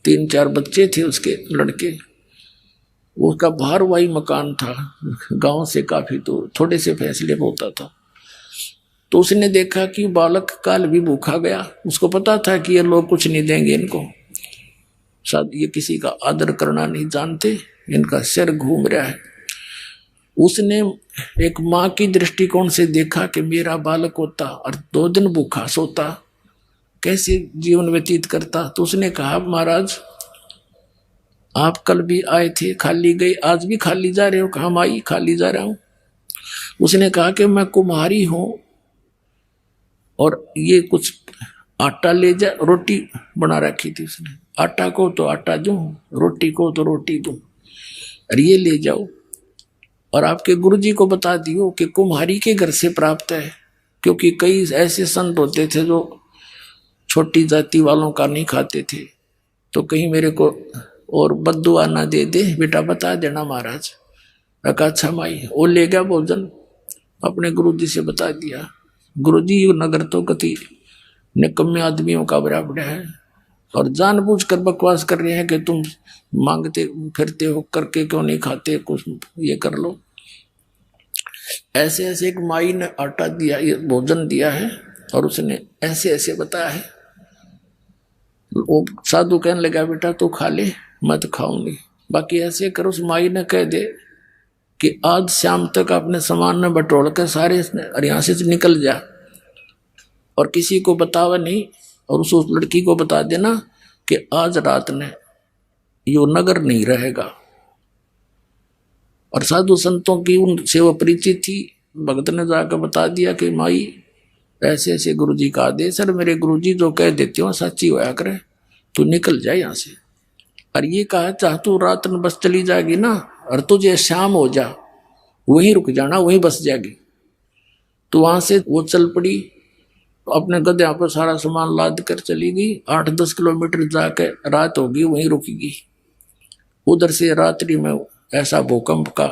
3-4 बच्चे थे उसके लड़के, उसका भारवाही मकान था, गांव से काफी दूर, थोड़े से फैसले में होता था। तो उसने देखा कि बालक काल भी भूखा गया, उसको पता था कि ये लोग कुछ नहीं देंगे इनको, शायद ये किसी का आदर करना नहीं जानते, इनका सिर घूम रहा है। उसने एक माँ की दृष्टिकोण से देखा कि मेरा बालक होता और 2 दिन भूखा सोता, कैसे जीवन व्यतीत करता। तो उसने कहा महाराज आप कल भी आए थे, खाली गए, आज भी खाली जा रहे हो? कहा माई खाली जा रहा हूं। उसने कहा कि मैं कुम्हारी हूं और ये कुछ आटा ले जा, रोटी बना रखी थी उसने, आटा को तो आटा दूं, रोटी को तो रोटी दूं, और ये ले जाओ और आपके गुरुजी को बता दियो कि कुम्हारी के घर से प्राप्त है, क्योंकि कई ऐसे संत होते थे जो छोटी जाति वालों का नहीं खाते थे, तो कहीं मेरे को और बद्दुआ ना दे दे, बेटा बता देना महाराज। रखा अच्छा माई, वो ले गया भोजन, अपने गुरुजी से बता दिया। गुरुजी नगर तो कति निकम्मे आदमियों का बराबर है और जानबूझकर बकवास कर रहे हैं कि तुम मांगते फिरते हो, करके क्यों नहीं खाते, कुछ ये कर लो। ऐसे ऐसे एक माई ने आटा दिया, ये भोजन दिया है, और उसने ऐसे ऐसे बताया है। वो साधु कहने लगा बेटा तू खा ले, मैं तो खाऊंगी, बाकी ऐसे कर। उस माई ने कह दे कि आज शाम तक अपने सामान में बटोर कर सारे यहाँ से निकल जा और किसी को बतावा नहीं, और उस लड़की को बता देना कि आज रात ने यो नगर नहीं रहेगा। और साधु संतों की उनसे वो परिचित थी, भगत ने जाकर बता दिया कि माई ऐसे ऐसे गुरुजी का आदेश, सर मेरे गुरुजी जो कह देते हो सच्ची होया करे, तू निकल जाए यहाँ से। और ये कहा चाह तू रात में बस चली जाएगी ना, और तुझे शाम हो जा वहीं रुक जाना, वहीं बस जाएगी। तो वहां से वो चल पड़ी, अपने गधे पर सारा सामान लाद कर चली गई। 8-10 किलोमीटर जाकर रात होगी, वहीं रुकेगी। उधर से रात्रि में ऐसा भूकंप का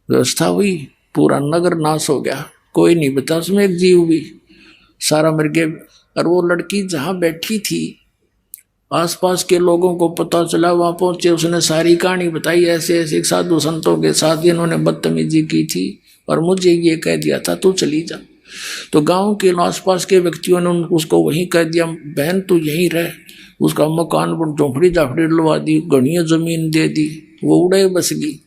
व्यवस्था हुई, पूरा नगर नाश हो गया, कोई नहीं बचा उसमें एक जीव भी, सारा मर गया। और वो लड़की जहां बैठी थी, आसपास के लोगों को पता चला, वहां पहुंचे, उसने सारी कहानी बताई, ऐसे ऐसे साधु संतों के साथ इन्होंने बदतमीजी की थी और मुझे ये कह दिया था तू चली जा। तो गांव के आसपास के व्यक्तियों ने उसको वहीं कह दिया बहन तू यहीं रह, उसका मकान झोंपड़ी झापड़ी डलवा दी, गणिया जमीन दे दी, वो उड़े बस गई।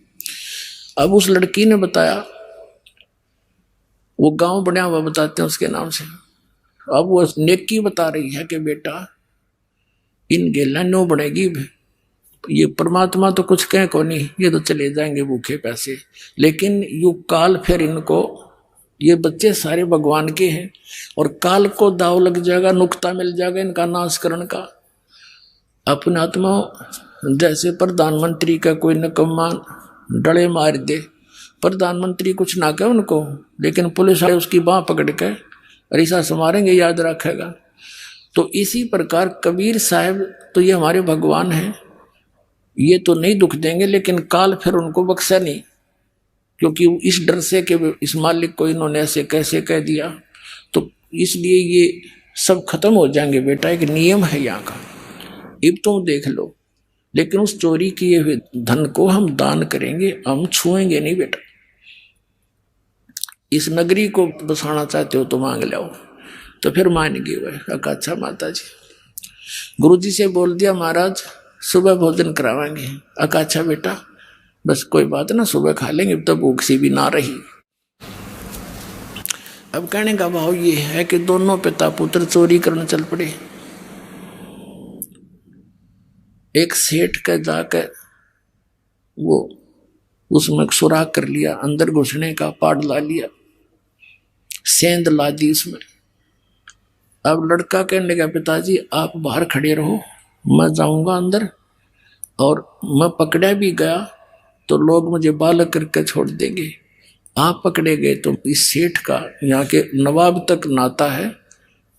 अब उस लड़की ने बताया, वो गांव बना हुआ बताते हैं उसके नाम से। अब वो नेकी बता रही है कि बेटा इन गेला नो बनेगी, ये परमात्मा तो कुछ कह को नहीं, ये तो चले जाएंगे भूखे पैसे, लेकिन युग काल फिर इनको, ये बच्चे सारे भगवान के हैं और काल को दाव लग जाएगा, नुक्ता मिल जाएगा इनका नाश करने का। अपने आत्मा जैसे प्रधानमंत्री का कोई निकम्मा डले मार दे, प्रधानमंत्री कुछ ना कहे उनको, लेकिन पुलिस वाले उसकी बांह पकड़ के रिसा समारेंगे, याद रखेगा। तो इसी प्रकार कबीर साहब तो ये हमारे भगवान हैं, ये तो नहीं दुख देंगे, लेकिन काल फिर उनको बख्शा नहीं, क्योंकि इस डर से कि इस मालिक को इन्होंने ऐसे कैसे कह दिया, तो इसलिए ये सब खत्म हो जाएंगे बेटा, एक नियम है यहाँ का, अब तुम देख लो। लेकिन उस चोरी किए हुए धन को हम दान करेंगे, हम छुएंगे नहीं बेटा। इस नगरी को बसाना चाहते हो तो मांग लो। तो फिर मान गए वह, अच्छा माता जी। गुरुजी से बोल दिया महाराज सुबह भोजन करावाएंगे। अच्छा बेटा बस कोई बात ना, सुबह खा लेंगे, तो भूख सी भी ना रही। अब कहने का भाव ये है कि दोनों पिता पुत्र चोरी करने चल पड़े। एक सेठ का जाकर वो उसमें सुराख कर लिया, अंदर घुसने का पाड़ ला लिया, सेंध ला दी उसमें। अब लड़का कहने लगा पिताजी आप बाहर खड़े रहो, मैं जाऊंगा अंदर, और मैं पकड़ा भी गया तो लोग मुझे बालक करके छोड़ देंगे, आप पकड़े गए तो इस सेठ का यहाँ के नवाब तक नाता है,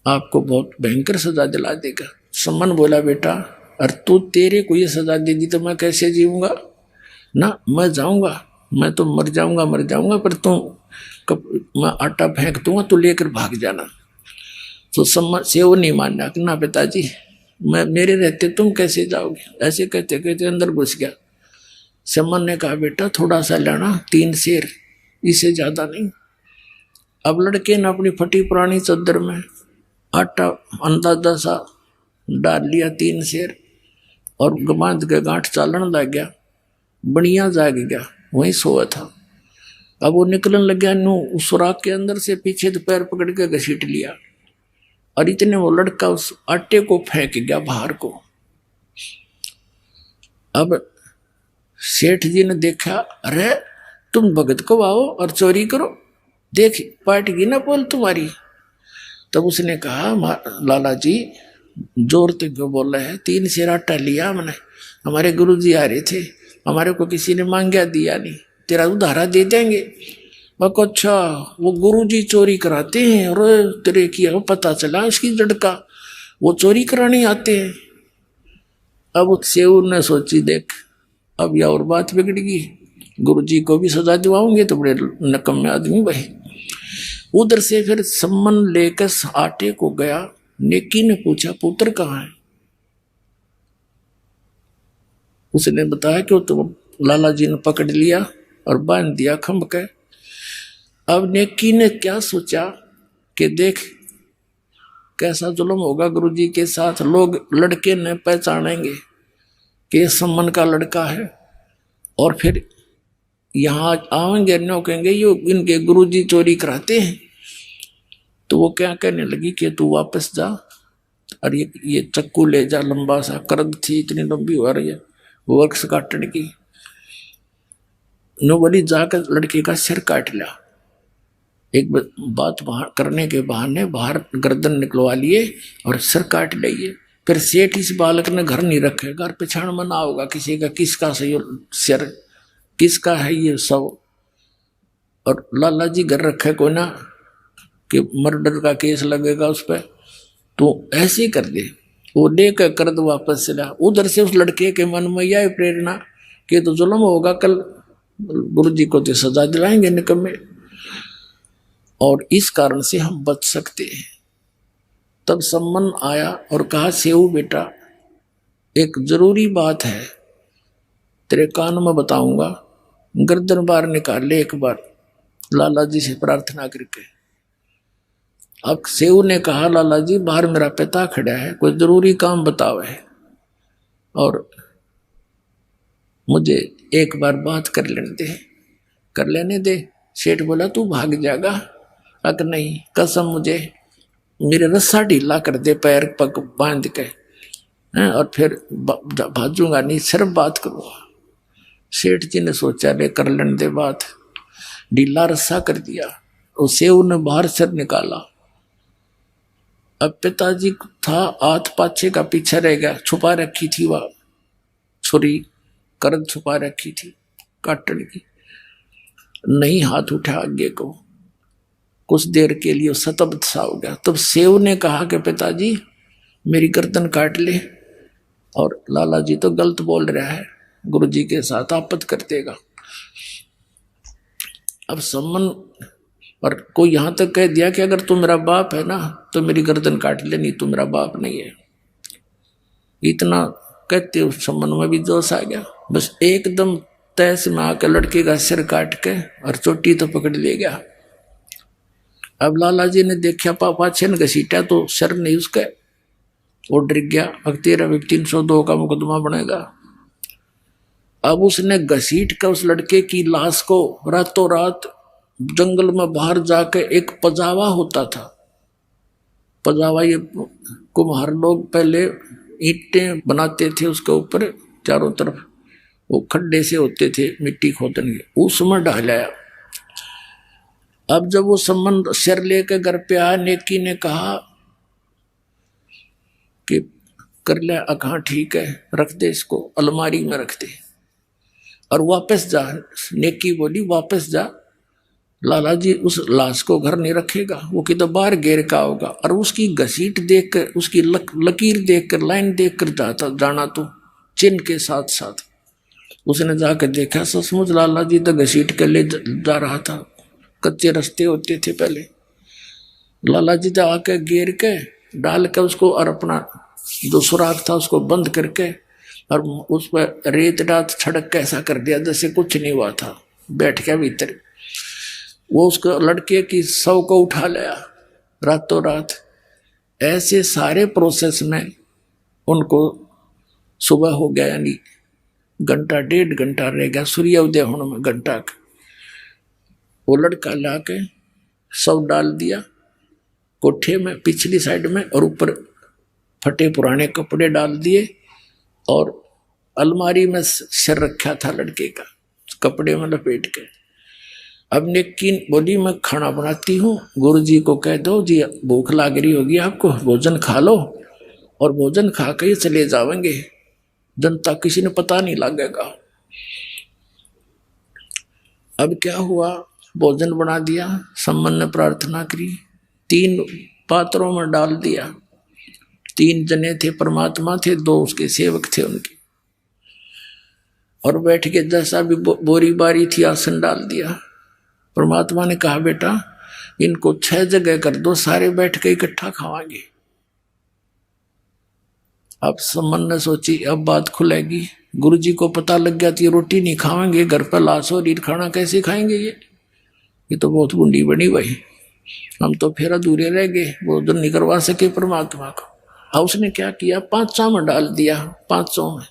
आपको बहुत भयंकर सजा दिला देगा। सम्मन बोला बेटा, और तू तेरे को ये सजा दे दी तो मैं कैसे जीऊंगा ना, मैं जाऊंगा, मैं तो मर जाऊंगा, पर तू मैं आटा फेंक दूंगा, तू लेकर भाग जाना। तो सम्मन से वो नहीं मानना कि ना पिताजी, मैं मेरे रहते तुम कैसे जाओगे। ऐसे कहते कहते अंदर घुस गया। सम्मन ने कहा बेटा थोड़ा सा लाना, 3 शेर, इससे ज्यादा नहीं। अब लड़के ने अपनी फटी पुरानी चद्दर में आटा अंदाजा सा डाल लिया, 3 शेर, और बांध के गांठ चालन लग गया। बढ़िया जाग गया, वहीं सोया था। अब वो निकलन लग गया, नु उस सुराख के अंदर से पीछे तो पैर पकड़ के घसीट लिया, और इतने वो लड़का उस आटे को फेंक गया बाहर को। अब सेठ जी ने देखा, अरे तुम भगत को आओ और चोरी करो, देख पाटेगी ना बोल तुम्हारी। तब उसने कहा लाला जी जोर तक क्यों बोल रहे हैं, 3 शेर आटा लिया मैंने, हमारे गुरुजी आ रहे थे, हमारे को किसी ने मांगा दिया नहीं, तेरा उधारा दे देंगे। मैं अच्छा वो गुरुजी चोरी कराते हैं, और तेरे की पता चला इसकी जड़ का, वो चोरी कराने आते हैं। अब सेऊ ने सोची देख अब यह और बात बिगड़ गई, गुरुजी को भी सजा दिवाओगे तो बड़े नकम्मे आदमी भाई। उधर से फिर सम्मन लेकर आटे को गया। नेकी ने पूछा पुत्र कहाँ है। उसने बताया कि वो तो लाला जी ने पकड़ लिया और बांध दिया खंभ के। अब नेकी ने क्या सोचा कि देख कैसा जुल्म होगा गुरुजी के साथ, लोग लड़के ने पहचानेंगे कि सम्मन का लड़का है, और फिर यहाँ आएंगे न कहेंगे ये इनके गुरुजी चोरी कराते हैं। तो वो क्या कहने लगी कि तू वापस जा, और ये चक्कू ले जा, लंबा सा करद थी इतनी लंबी हो रही है वो वृक्ष काटने की। नो बोली जाकर लड़के का सिर काट लिया। एक बात बाहर करने के बहाने बाहर गर्दन निकलवा लिए और सिर काट लिए। फिर सेठ इस बालक ने घर नहीं रखे, घर पे छाण मना होगा किसी का, किसका सही सिर, किसका है ये सब। और लाला जी घर रखे को ना कि मर्डर का केस लगेगा उस पर, तो ऐसे कर दे। वो लेकर कर दो वापस चला। उधर से उस लड़के के मन में यह प्रेरणा कि तो जुल्म होगा, कल गुरुजी को तो सजा दिलाएंगे निकम्मे, और इस कारण से हम बच सकते हैं। तब सम्मन आया और कहा सेऊ बेटा एक जरूरी बात है, तेरे कान में बताऊंगा, गर्दन बाहर निकाल ले एक बार लाला जी से प्रार्थना करके। अब सेऊ ने कहा लाला जी बाहर मेरा पिता खड़ा है, कोई जरूरी काम बताओ है, और मुझे एक बार बात कर लेने दे। सेठ बोला तू भाग जाएगा, अगर नहीं कसम मुझे मेरे रस्सा ढीला कर दे पैर पग बांध के, और फिर भाजूंगा नहीं, सिर्फ बात करूंगा। सेठ जी ने सोचा ले कर लेने दे बात, ढीला रस्सा कर दिया। और सेऊ ने बाहर सिर निकाला। अब पिताजी था हाथ पाछे का पीछे रह गया, छुपा रखी थी वह छुरी, करद छुपा रखी थी काटने की, नहीं हाथ उठा आगे को। कुछ देर के लिए सतब्ध सा हो गया। तब सेव ने कहा कि पिताजी मेरी गर्दन काट ले, और लाला जी तो गलत बोल रहा है, गुरुजी के साथ आपत्ति कर देगा। अब सम्मन और कोई यहां तक कह दिया कि अगर तू मेरा बाप है ना तो मेरी गर्दन काट ले, नहीं तू मेरा बाप नहीं है। इतना कहते उस सम्मन में भी जोश आ गया, बस एकदम तैस में आकर लड़के का सिर काट के और चोटी तो पकड़ ले गया। अब लाला जी ने देखा पापा छन घसीटा तो सिर नहीं उसका, वो डर गया, अब तेरा भी 302 का मुकदमा बनेगा। अब उसने घसीट कर उस लड़के की लाश को रातों रात जंगल में बाहर जाके, एक पजावा होता था, पजावा ये कुम्हार लोग पहले ईंटें बनाते थे, उसके ऊपर चारों तरफ वो खड्डे से होते थे मिट्टी खोदने के, उसमें डालाया। अब जब वो सम्मन सिर लेकर घर पे आया, नेकी ने कहा कि कर ले, कहा ठीक है रख दे, इसको अलमारी में रख दे और वापस जा। नेकी बोली वापस जा, लाला जी उस लाश को घर नहीं रखेगा, वो किधर बाहर घेर का होगा। और उसकी घसीट देखकर, उसकी लकीर देखकर, लाइन देखकर जाना तो चिन्ह के साथ साथ उसने जाकर देखा, सचमुच लाला जी तो घसीट कर ले जा रहा था। कच्चे रास्ते होते थे पहले। लाला जी तो आके घेर के डाल के उसको, और अपना जो सुराख था उसको बंद करके, और उस पर रेत रात छड़क के ऐसा कर दिया जैसे कुछ नहीं हुआ था। बैठ के भीतर वो उसको लड़के की शव को उठा लिया रातों रात। ऐसे सारे प्रोसेस में उनको सुबह हो गया, यानी घंटा 1.5 घंटा रह गया सूर्य उदय होने में, घंटा का। वो लड़का ला के शव डाल दिया कोठे में पिछली साइड में, और ऊपर फटे पुराने कपड़े डाल दिए, और अलमारी में सिर रखा था लड़के का, कपड़े में लपेट के। अब नेकी बोली मैं खाना बनाती हूँ, गुरु जी को कह दो जी भूख लाग रही होगी आपको, भोजन खा लो, और भोजन खा के चले जाएंगे, जनता किसी ने पता नहीं लगेगा। अब क्या हुआ, भोजन बना दिया, सम्मन ने प्रार्थना करी, 3 पात्रों में डाल दिया। 3 जने थे, परमात्मा थे, 2 उसके सेवक थे उनके, और बैठ के जैसा भी बोरी बारी थी आसन डाल दिया। परमात्मा ने कहा बेटा इनको 6 जगह कर दो, सारे बैठ के इकट्ठा खावांगे। अब सम्मन ने सोची अब बात खुलेगी, गुरुजी को पता लग गया तो ये रोटी नहीं खाएंगे, घर पर लाश और खाना कैसे खाएंगे, ये तो बहुत बुंडी बनी भाई, हम तो फिर अधूरे रह गए, भोजन नहीं करवा सके परमात्मा को। अब उसने क्या किया, 5 में डाल दिया, 500 में,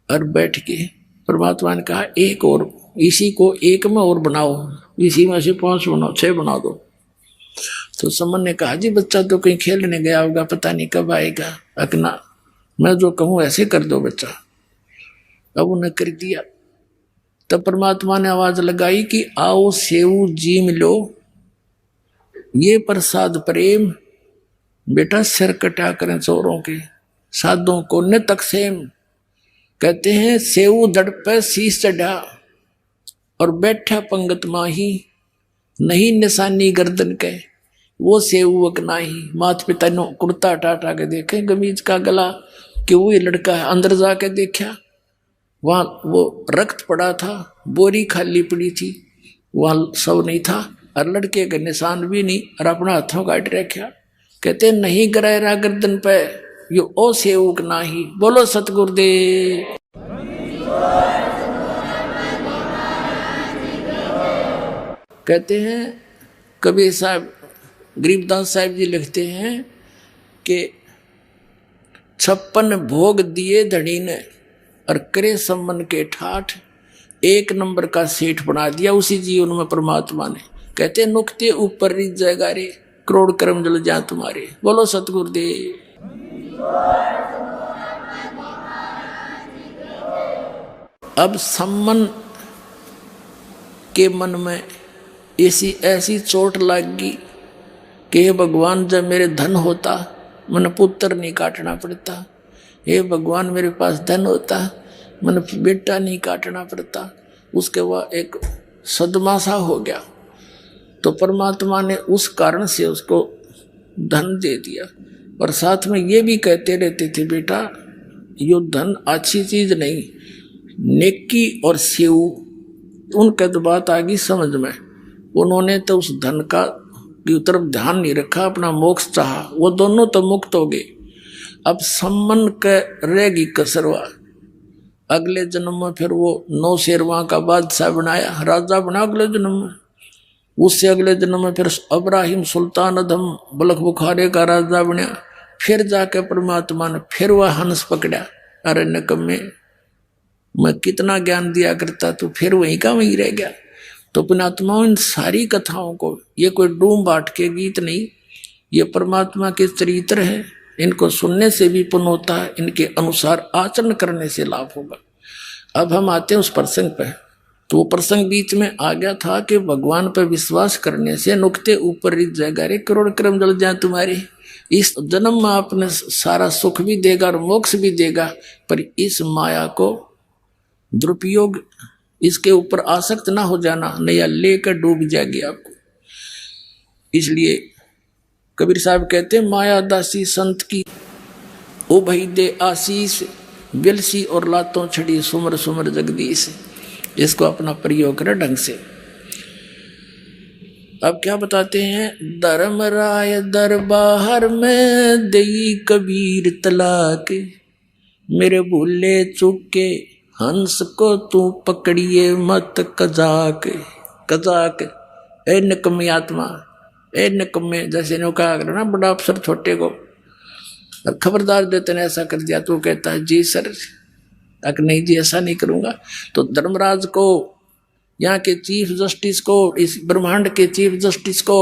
और बैठ के परमात्मा ने कहा एक और, इसी को 1 में और बनाओ, इसी में से 5 बनाओ, 6 बना दो। तो समन ने कहा जी बच्चा तो कहीं खेलने गया होगा, पता नहीं कब आएगा, अकना मैं जो कहूँ ऐसे कर दो बच्चा। अब उन्हें कर दिया। तब परमात्मा ने आवाज लगाई कि आओ सेऊ जीम लो, ये प्रसाद प्रेम, बेटा सिर कटा करें चोरों के, साधों को न तकसेम। कहते हैं सेऊ दड़ पे शीश चढ़ा और बैठा पंगत माही, नहीं निशानी गर्दन के वो सेवक नाही। माता पिता ने कुर्ता टाटा के देखे गमीज का गला कि वो ये लड़का है। अंदर जाके देखा वहां वो रक्त पड़ा था, बोरी खाली पड़ी थी, वहां सब नहीं था, और लड़के के निशान भी नहीं, और अपना हाथों काट रखा। कहते नहीं गिराया गर्दन पे, यो ओ सेवक नाही। बोलो सतगुरुदेव। कहते हैं कबीर साहब, गरीबदास साहब जी लिखते हैं कि 56 भोग दिए धड़ी ने और करे सम्मन के ठाठ, 1 नंबर का सेठ बना दिया उसी जीवन में परमात्मा ने। कहते नुक्ते ऊपर रिज जाएगा रे, करोड़ कर्म जल जा तुम्हारे। बोलो सतगुरुदेव। अब सम्मन के मन में ऐसी चोट लगी कि हे भगवान जब मेरे धन होता मन पुत्र नहीं काटना पड़ता, हे भगवान मेरे पास धन होता मन बेटा नहीं काटना पड़ता। उसके बाद एक सदमा सा हो गया, तो परमात्मा ने उस कारण से उसको धन दे दिया। और साथ में ये भी कहते रहते थे बेटा यो धन अच्छी चीज नहीं, नेकी और सेव, उनका तो बात आ गई समझ में। उन्होंने तो उस धन का की तरफ ध्यान नहीं रखा, अपना मोक्ष चाहा, वो दोनों तो मुक्त हो गए। अब सम्मन के रहेगी कसरवा, अगले जन्म में फिर वो 9 शेरवा का बादशाह बनाया, राजा बना अगले जन्म में। उससे अगले जन्म में फिर अब्राहिम सुल्तान अदम बलख बुखारे का राजा बना। फिर जाके परमात्मा ने फिर वह हंस पकड़ा, अरे नकम्मे मैं कितना ज्ञान दिया करता, तो फिर वहीं का वहीं रह गया। तो पुण्यात्माओं इन सारी कथाओं को, ये कोई डूम बाट के गीत नहीं, ये परमात्मा के चरित्र हैं। इनको सुनने से भी पुण्य होता है, इनके अनुसार आचरण करने से लाभ होगा। अब हम आते हैं उस प्रसंग पे। तो वो प्रसंग बीच में आ गया था कि भगवान पर विश्वास करने से नुक्ते ऊपर रिज जाएगा रे, करोड़ कर्म जल जाए तुम्हारे। इस जन्म में आपने सारा सुख भी देगा और मोक्ष भी देगा, पर इस माया को दुरुपयोग इसके ऊपर आसक्त ना हो जाना, नया लेकर डूब जाएगी आपको। इसलिए कबीर साहब कहते हैं, माया दासी संत की ओ भई दे आशीष, बिलसी और लातों छड़ी सुमर सुमर जगदीश। इसको अपना प्रयोग करे ढंग से। अब क्या बताते हैं, धर्मराय दरबार में दई कबीर तलाक, मेरे भूले चूके हंस को तू पकड़िए मत कजाक। कजाक ए निकम्मी आत्मा, ए निकम्मे, जैसे ने कहा ना बड़ा अफसर छोटे को खबरदार देते ने ऐसा कर दिया, तो कहता है जी सर, अगर नहीं जी ऐसा नहीं करूंगा। तो धर्मराज को, यहाँ के चीफ जस्टिस को, इस ब्रह्मांड के चीफ जस्टिस को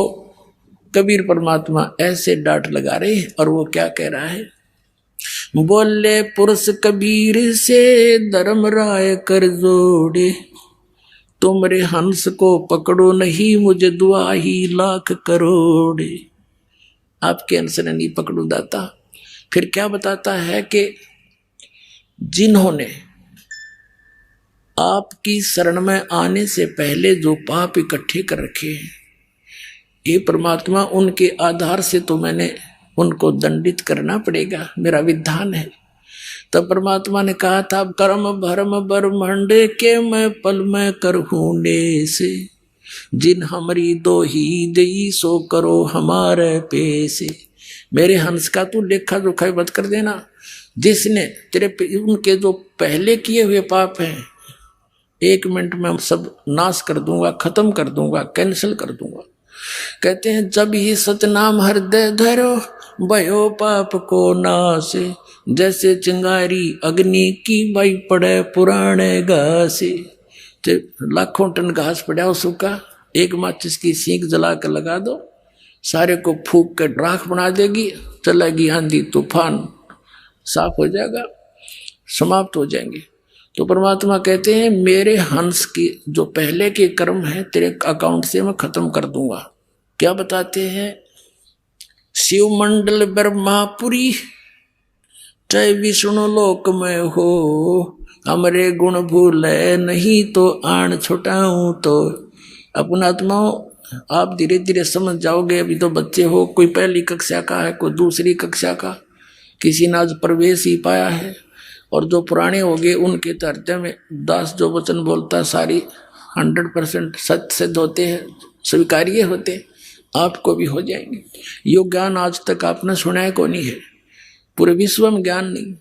कबीर परमात्मा ऐसे डांट लगा रहे हैं। और वो क्या कह रहा है, बोले पुरुष कबीर से धर्मराय कर जोड़े, तुमरे हंस को पकड़ो नहीं मुझे दुआ ही लाख करोड़े। आपके हंस ने नहीं पकड़ू दाता। फिर क्या बताता है कि जिन्होंने आपकी शरण में आने से पहले जो पाप इकट्ठे कर रखे हैं, ये परमात्मा उनके आधार से तो मैंने उनको दंडित करना पड़ेगा, मेरा विधान है। तब परमात्मा ने कहा था, कर्म भरम ब्रह्मांड के मैं पल में करहूने से, जिन हमारी दो ही दई सो करो हमारे पैसे। मेरे हंस का तू लेखा जोखा मत कर देना, जिसने तेरे उनके जो पहले किए हुए पाप हैं 1 मिनट में सब नाश कर दूंगा, खत्म कर दूंगा, कैंसिल कर दूंगा। कहते हैं, जब ही सतनाम हृदय धरो भयो पाप को नाश, जैसे चिंगारी अग्नि की बाई पड़े पुराने घास। लाखों टन घास पड़ा हो सूखा, एक माचिस की सीख जला कर लगा दो, सारे को फूक कर राख बना देगी, चलेगी आंधी तूफान, साफ हो जाएगा, समाप्त हो जाएंगे। तो परमात्मा कहते हैं, मेरे हंस की जो पहले के कर्म है तेरे अकाउंट से मैं खत्म कर दूंगा। क्या बताते हैं, शिव मंडल ब्रह्मापुरी चाहे विष्णु लोक में हो, हमरे गुण भूले नहीं तो आन छुटाऊं तो। अपना आत्माओं, आप धीरे धीरे समझ जाओगे। अभी तो बच्चे हो, कोई पहली कक्षा का है, कोई दूसरी कक्षा का, किसी ने आज प्रवेश ही पाया है। और जो पुराने हो गए उनके हृदय में दास जो वचन बोलता है सारी 100% सत्य सिद्ध होते हैं, स्वीकार्य होते हैं, आपको भी हो जाएंगे। यो ज्ञान आज तक आपने सुना है को नहीं है, पूरे विश्व में ज्ञान नहीं।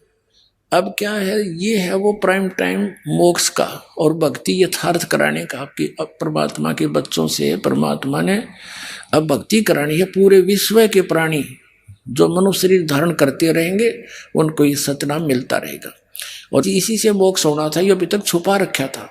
अब क्या है, ये है वो प्राइम टाइम मोक्ष का और भक्ति यथार्थ कराने का। आपकी परमात्मा के बच्चों से परमात्मा ने अब भक्ति करानी है। पूरे विश्व के प्राणी जो मनुष्य शरीर धारण करते रहेंगे उनको ये सतनाम मिलता रहेगा, और इसी से मोक्ष होना था। ये अभी तक छुपा रखा था।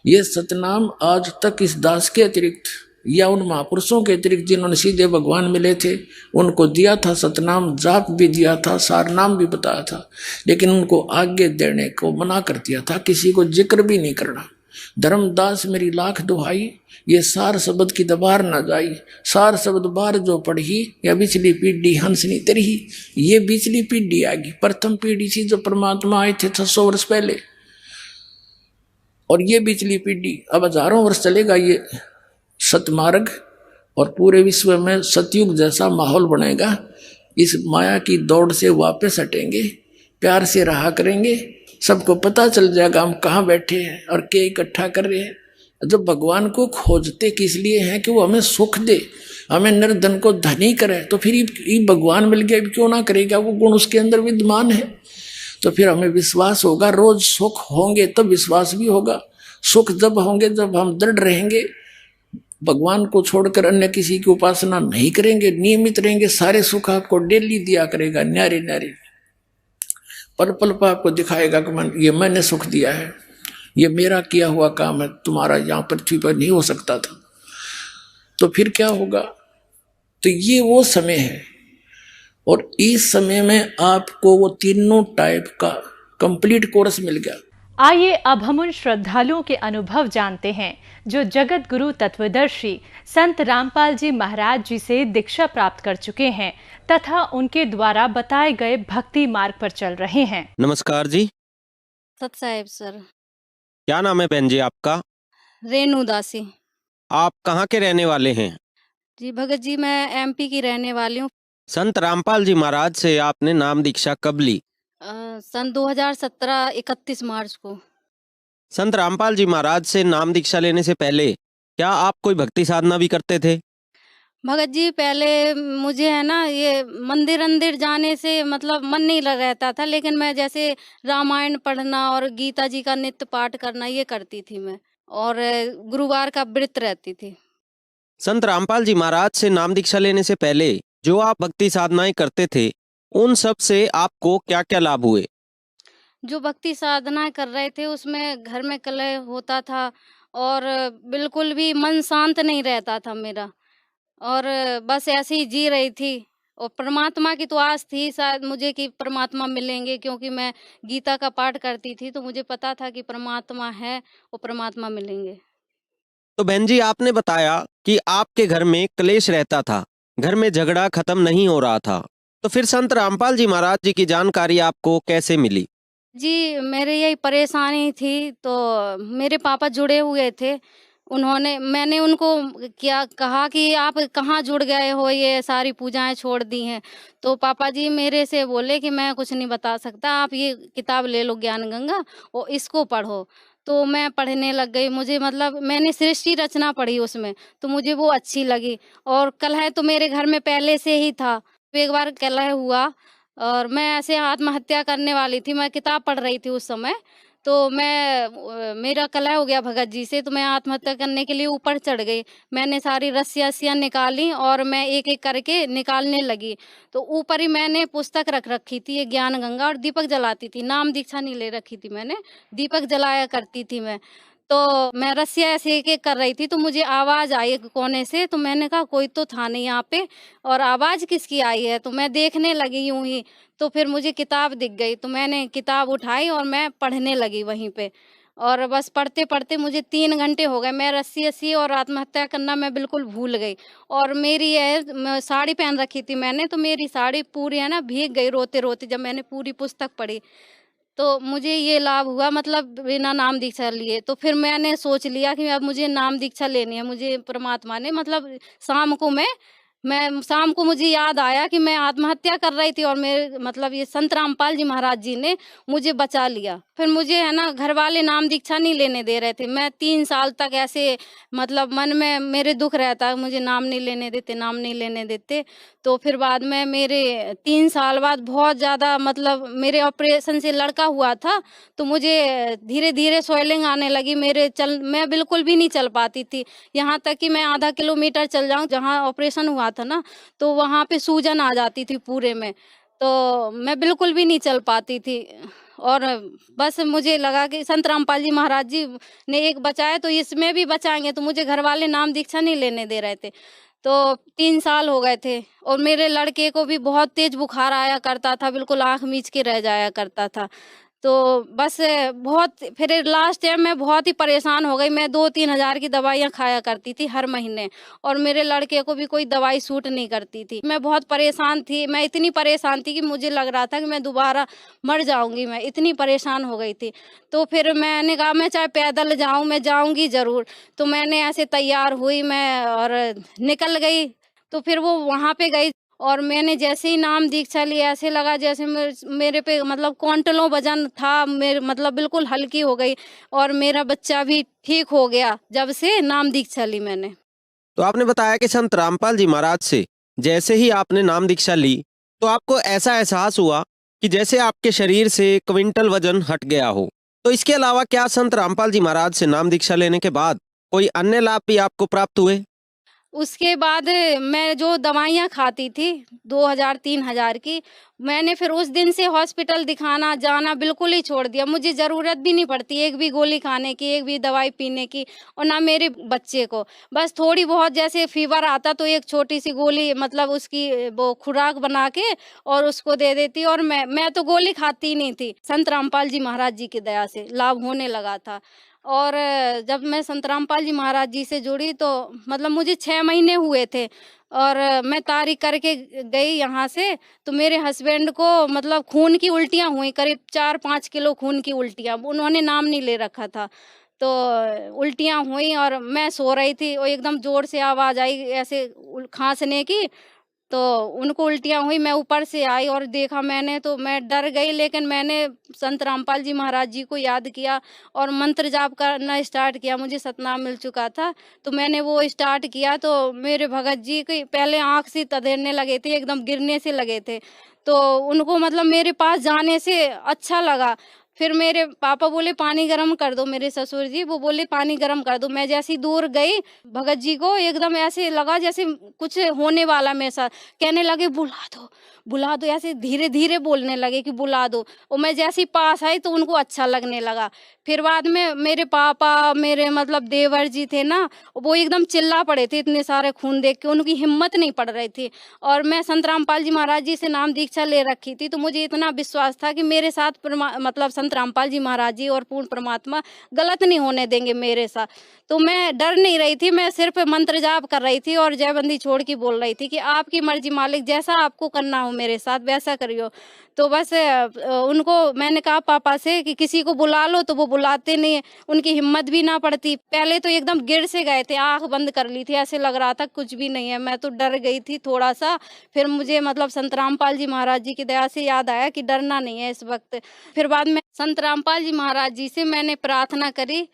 ये सतनाम आज तक इस दास के अतिरिक्त या उन महापुरुषों के अतिरिक्त जिन्होंने सीधे भगवान मिले थे उनको दिया था सतनाम, जाप भी दिया था, सार नाम भी बताया था, लेकिन उनको आगे देने को मना कर दिया था, किसी को जिक्र भी नहीं करना। धर्मदास मेरी लाख दुहाई, ये सार शब्द की दबार ना जाई, सार शब्द बार जो पढ़ी या बिचली पीढ़ी हंस नहीं तेरी। ये बिचली पीढ़ी आ गई, प्रथम पीढ़ी थी जो परमात्मा आए थे 600 वर्ष पहले, और ये बिचली पीढ़ी अब हजारों वर्ष चलेगा ये सतमार्ग, और पूरे विश्व में सतयुग जैसा माहौल बनेगा। इस माया की दौड़ से वापस हटेंगे, प्यार से रहा करेंगे, सबको पता चल जाएगा हम कहाँ बैठे हैं और क्या इकट्ठा कर रहे हैं। जब भगवान को खोजते किस लिए हैं कि वो हमें सुख दे, हमें निर्धन को धनी करे, तो फिर ये भगवान मिल गया क्यों ना करेगा, वो गुण उसके अंदर विद्यमान है। तो फिर हमें विश्वास होगा, रोज सुख होंगे तब विश्वास भी होगा। सुख जब होंगे जब हम दृढ़ रहेंगे, भगवान को छोड़कर अन्य किसी की उपासना नहीं करेंगे, नियमित रहेंगे, सारे सुख आपको डेली दिया करेगा, न्यारे न्यारे पल पल पर आपको दिखाएगा कि ये मैंने सुख दिया है, ये मेरा किया हुआ काम है, तुम्हारा यहाँ पृथ्वी पर नहीं हो सकता था। तो फिर क्या होगा, तो ये वो समय है, और इस समय में आपको वो तीनों टाइप का कंप्लीट कोर्स मिल गया। आइए अब हम उन श्रद्धालुओं के अनुभव जानते हैं जो जगत गुरु तत्वदर्शी संत रामपाल जी महाराज जी से दीक्षा प्राप्त कर चुके हैं तथा उनके द्वारा बताए गए भक्ति मार्ग पर चल रहे हैं। नमस्कार जी। सत साहेब सर। क्या नाम है बहन जी आपका? रेणु दासी। आप कहाँ के रहने वाले हैं? जी भगत जी, मैं एमपी की रहने वाली हूँ। संत रामपाल जी महाराज से आपने नाम दीक्षा कब ली? सन 2017 31 मार्च को। संत रामपाल जी महाराज से नाम दीक्षा लेने से पहले क्या आप कोई भक्ति साधना भी करते थे? भगत जी, पहले मुझे है ना ये मंदिर अंदिर जाने से मतलब मन नहीं लग रहता था, लेकिन मैं जैसे रामायण पढ़ना और गीता जी का नित्य पाठ करना ये करती थी मैं, और गुरुवार का व्रत रहती थी। संत रामपाल जी महाराज से नाम दीक्षा लेने से पहले जो आप भक्ति साधनाएं करते थे, उन सब से आपको क्या क्या लाभ हुए? जो भक्ति साधना कर रहे थे उसमें घर में कलह होता था, और बिल्कुल भी मन शांत नहीं रहता था मेरा, और बस ऐसे ही जी रही थी। और परमात्मा की तो आस थी शायद मुझे कि परमात्मा मिलेंगे, क्योंकि मैं गीता का पाठ करती थी, तो मुझे पता था कि परमात्मा है और परमात्मा मिलेंगे। तो बहन जी, आपने बताया कि आपके घर में क्लेश रहता था, घर में झगड़ा खत्म नहीं हो रहा था, तो फिर संत रामपाल जी महाराज जी की जानकारी आपको कैसे मिली? जी, मेरे यही परेशानी थी, तो मेरे पापा जुड़े हुए थे। मैंने उनको क्या कहा कि आप कहाँ जुड़ गए हो, ये सारी पूजाएँ छोड़ दी हैं। तो पापा जी मेरे से बोले कि मैं कुछ नहीं बता सकता, आप ये किताब ले लो ज्ञान गंगा और इसको पढ़ो। तो मैं पढ़ने लग गई, मुझे मतलब मैंने सृष्टि रचना पढ़ी उसमें, तो मुझे वो अच्छी लगी। और कलह तो मेरे घर में पहले से ही था। एक बार कलह हुआ और मैं ऐसे आत्महत्या करने वाली थी, मैं किताब पढ़ रही थी उस समय, तो मेरा कलह हो गया भगत जी से, तो मैं आत्महत्या करने के लिए ऊपर चढ़ गई। मैंने सारी रस्सियाँ निकाली और मैं एक-एक करके निकालने लगी। तो ऊपर ही मैंने पुस्तक रख रखी थी, ये ज्ञान गंगा, और दीपक जलाती थी। नाम दीक्षा नहीं ले रखी थी मैंने, दीपक जलाया करती थी मैं। तो मैं रस्सियाँ ऐसे एक-एक कर रही थी, तो मुझे आवाज़ आई एक कोने से, तो मैंने कहा कोई तो था नहीं यहाँ पे, और आवाज़ किसकी आई है? तो मैं देखने लगी यूँ ही, तो फिर मुझे किताब दिख गई, तो मैंने किताब उठाई और मैं पढ़ने लगी वहीं पे। और बस पढ़ते-पढ़ते मुझे 3 घंटे हो गए, मैं रस्सी-अस्सी और आत्महत्या करना मैं बिल्कुल भूल गई। और मेरी साड़ी पहन रखी थी मैंने, तो मेरी साड़ी पूरी है ना भीग गई रोते-रोते, जब मैंने पूरी पुस्तक पढ़ी। तो मुझे ये लाभ हुआ, मतलब बिना नाम दीक्षा लिए। तो फिर मैंने सोच लिया कि अब मुझे नाम दीक्षा लेनी है। मुझे परमात्मा ने मतलब शाम को मुझे याद आया कि मैं आत्महत्या कर रही थी, और मेरे मतलब ये संत रामपाल जी महाराज जी ने मुझे बचा लिया। फिर मुझे है ना घर वाले नाम दीक्षा नहीं लेने दे रहे थे। मैं 3 साल तक ऐसे मतलब मन में मेरे दुख रहता, मुझे नाम नहीं लेने देते, नाम नहीं लेने देते। तो फिर बाद में मेरे 3 साल बाद बहुत ज़्यादा मतलब मेरे ऑपरेशन से लड़का हुआ था, तो मुझे धीरे-धीरे स्वेलिंग आने लगी। मैं बिल्कुल भी नहीं चल पाती थी। यहाँ तक कि मैं आधा किलोमीटर चल जाऊँ, जहाँ ऑपरेशन हुआ था ना, तो वहाँ पे सूजन आ जाती थी पूरे में। तो मैं बिल्कुल भी नहीं चल पाती थी, और बस मुझे लगा कि संत रामपाल जी महाराज जी ने एक बचाया, तो इसमें भी बचाएँगे। तो मुझे घर वाले नाम दीक्षा नहीं लेने दे रहे थे। तो 3 साल हो गए थे, और मेरे लड़के को भी बहुत तेज़ बुखार आया करता था, बिल्कुल आँख मीच के रह जाया करता था। तो बस फिर लास्ट टाइम मैं बहुत ही परेशान हो गई। मैं 2-3 हज़ार की दवाइयाँ खाया करती थी हर महीने, और मेरे लड़के को भी कोई दवाई सूट नहीं करती थी। मैं बहुत परेशान थी, मैं इतनी परेशान थी कि मुझे लग रहा था कि मैं दोबारा मर जाऊँगी, मैं इतनी परेशान हो गई थी। तो फिर मैंने कहा मैं चाहे पैदल जाऊँ, मैं जाऊँगी ज़रूर। तो मैंने ऐसे तैयार हुई मैं और निकल गई। तो फिर वो वहाँ पे गई, और मैंने जैसे ही नाम दीक्षा ली, ऐसे लगा जैसे मेरे पे मतलब क्विंटलों वजन था, मेरे मतलब बिल्कुल हल्की हो गई, और मेरा बच्चा भी ठीक हो गया जब से नाम दीक्षा ली मैंने। तो आपने बताया कि संत रामपाल जी महाराज से जैसे ही आपने नाम दीक्षा ली, तो आपको ऐसा एहसास हुआ कि जैसे आपके शरीर से क्विंटल वजन हट गया हो। तो इसके अलावा क्या संत रामपाल जी महाराज से नाम दीक्षा लेने के बाद कोई अन्य लाभ भी आपको प्राप्त हुए? उसके बाद मैं जो दवाइयाँ खाती थी 2000-3000 की, मैंने फिर उस दिन से हॉस्पिटल दिखाना जाना बिल्कुल ही छोड़ दिया। मुझे ज़रूरत भी नहीं पड़ती एक भी गोली खाने की, एक भी दवाई पीने की, और ना मेरे बच्चे को। बस थोड़ी बहुत जैसे फ़ीवर आता तो एक छोटी-सी गोली मतलब उसकी वो खुराक बना के और उसको दे देती, और मैं तो गोली खाती ही नहीं थी। संत रामपाल जी महाराज जी की दया से लाभ होने लगा था। और जब मैं संत रामपाल जी महाराज जी से जुड़ी तो मतलब मुझे 6 महीने हुए थे, और मैं तारीख करके गई यहाँ से, तो मेरे हस्बैंड को मतलब खून की उल्टियाँ हुई, करीब 4-5 किलो खून की उल्टियाँ। उन्होंने नाम नहीं ले रखा था। तो उल्टियाँ हुई और मैं सो रही थी और एकदम ज़ोर से आवाज़ आई ऐसे खाँसने की, तो उनको उल्टियाँ हुई। मैं ऊपर से आई और देखा मैंने, तो मैं डर गई, लेकिन मैंने संत रामपाल जी महाराज जी को याद किया और मंत्र जाप करना स्टार्ट किया। मुझे सतनाम मिल चुका था, तो मैंने वो स्टार्ट किया, तो मेरे भगत जी की पहले आँख से तधेरने लगे थे, एकदम गिरने से लगे थे। तो उनको मतलब मेरे पास जाने से अच्छा लगा। फिर मेरे पापा बोले पानी गरम कर दो, मेरे ससुर जी वो बोले पानी गरम कर दो। मैं जैसी दूर गई, भगत जी को एकदम ऐसे लगा जैसे कुछ होने वाला मेरे साथ। कहने लगे बुला दो, ऐसे धीरे धीरे बोलने लगे कि बुला दो। और मैं जैसी पास आई तो उनको अच्छा लगने लगा। फिर बाद में मेरे पापा, मेरे मतलब देवर जी थे ना, वो एकदम चिल्ला पड़े थे इतने सारे खून देख के, उनकी हिम्मत नहीं पड़ रही थी। और मैं संत रामपाल जी महाराज जी से नाम दीक्षा ले रखी थी, तो मुझे इतना विश्वास था कि मेरे साथ मतलब संत रामपाल जी महाराज जी और पूर्ण परमात्मा गलत नहीं होने देंगे मेरे साथ। तो मैं डर नहीं रही थी, मैं सिर्फ मंत्र जाप कर रही थी और जयबंदी छोड़ के बोल रही थी कि आपकी मर्जी मालिक, जैसा आपको करना हो मेरे साथ वैसा करियो। तो बस उनको मैंने कहा पापा से कि किसी को बुला लो, तो वो बुलाते नहीं है, उनकी हिम्मत भी ना पड़ती। पहले तो एकदम गिर से गए थे, आंख बंद कर ली थी, ऐसे लग रहा था कुछ भी नहीं है। मैं तो डर गई थी थोड़ा सा। फिर मुझे मतलब संत रामपाल जी महाराज जी की दया से याद आया कि डरना नहीं है इस वक्त। फिर बाद में संत रामपाल जी महाराज जी से मैंने प्रार्थना करी,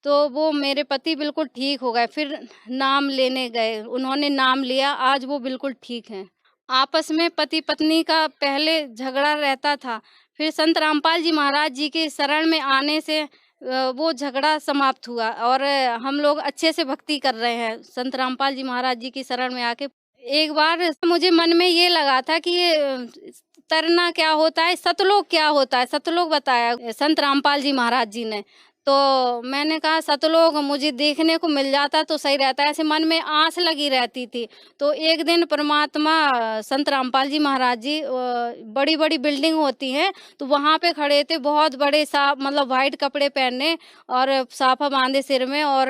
तो वो मेरे पति बिल्कुल ठीक हो गए। फिर नाम लेने गए, उन्होंने नाम लिया, आज वो बिल्कुल ठीक हैं। आपस में पति पत्नी का पहले झगड़ा रहता था, फिर संत रामपाल जी महाराज जी के शरण में आने से वो झगड़ा समाप्त हुआ और हम लोग अच्छे से भक्ति कर रहे हैं संत रामपाल जी महाराज जी की शरण में आके। एक बार मुझे मन में ये लगा था कि ये तरना क्या होता है, सतलोक क्या होता है, सतलोक बताया संत रामपाल जी महाराज जी ने। तो मैंने कहा सतलोक मुझे देखने को मिल जाता तो सही रहता है, ऐसे मन में आस लगी रहती थी। तो एक दिन परमात्मा संत रामपाल जी महाराज जी बड़ी बड़ी बिल्डिंग होती हैं, तो वहाँ पे खड़े थे, बहुत बड़े साफ मतलब वाइट कपड़े पहने और साफा बांधे सिर में, और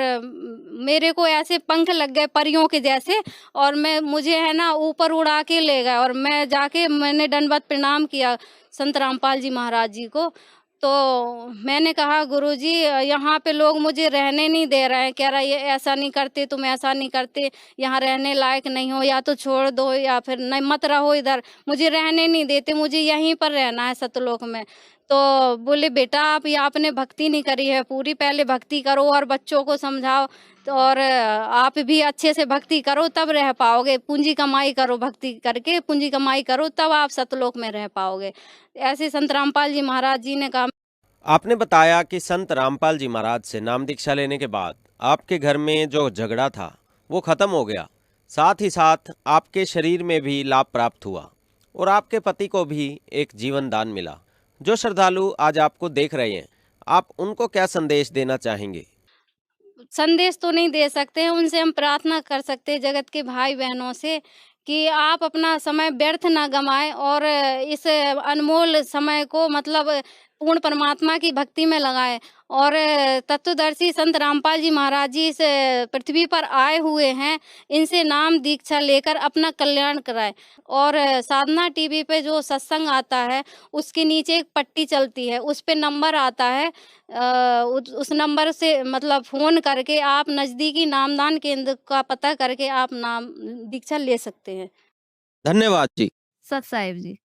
मेरे को ऐसे पंख लग गए परियों के जैसे, और मुझे है ना ऊपर उड़ा के ले गए। और मैं जाके मैंने दंडवत प्रणाम किया संत रामपाल जी महाराज जी को। तो मैंने कहा गुरुजी यहाँ पे लोग मुझे रहने नहीं दे रहे हैं, कह रहा ये ऐसा नहीं करते, तुम ऐसा नहीं करते, यहाँ रहने लायक नहीं हो, या तो छोड़ दो या फिर नहीं मत रहो इधर। मुझे रहने नहीं देते, मुझे यहीं पर रहना है सतलोक में। तो बोले बेटा आप ये आपने भक्ति नहीं करी है पूरी, पहले भक्ति करो और बच्चों को समझाओ, और आप भी अच्छे से भक्ति करो तब रह पाओगे। पूंजी कमाई करो, भक्ति करके पूंजी कमाई करो तब आप सतलोक में रह पाओगे। ऐसे संत रामपाल जी महाराज जी ने कहा। आपने बताया कि संत रामपाल जी महाराज से नाम दीक्षा लेने के बाद आपके घर में जो झगड़ा था वो खत्म हो गया, साथ ही साथ आपके शरीर में भी लाभ प्राप्त हुआ और आपके पति को भी एक जीवन दान मिला। जो श्रद्धालु आज आपको देख रहे हैं, आप उनको क्या संदेश देना चाहेंगे? संदेश तो नहीं दे सकते हैं, उनसे हम प्रार्थना कर सकते हैं जगत के भाई बहनों से कि आप अपना समय व्यर्थ ना गंवाएं और इस अनमोल समय को मतलब पूर्ण परमात्मा की भक्ति में लगाएं। और तत्वदर्शी संत रामपाल जी महाराज जी इस पृथ्वी पर आए हुए हैं, इनसे नाम दीक्षा लेकर अपना कल्याण कराएं। और साधना टीवी पे जो सत्संग आता है उसके नीचे एक पट्टी चलती है, उस पे नंबर आता है, उस नंबर से मतलब फ़ोन करके आप नज़दीकी नामदान केंद्र का पता करके आप नाम दीक्षा ले सकते हैं। धन्यवाद जी। सत साहिब जी।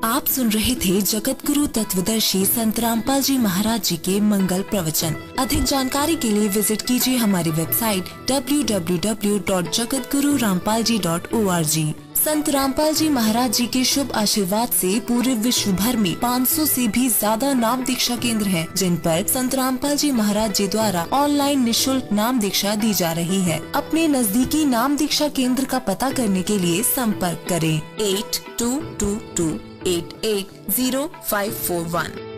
आप सुन रहे थे जगत गुरु तत्वदर्शी संत रामपाल जी महाराज जी के मंगल प्रवचन। अधिक जानकारी के लिए विजिट कीजिए हमारी वेबसाइट www.jagatgururampalji.org। संत रामपाल जी महाराज जी के शुभ आशीर्वाद से पूरे विश्व भर में 500 से भी ज्यादा नाम दीक्षा केंद्र हैं, जिन पर संत रामपाल जी महाराज जी द्वारा ऑनलाइन निशुल्क नाम दीक्षा दी जा रही है। अपने नजदीकी नाम दीक्षा केंद्र का पता करने के लिए संपर्क करें 8222880541।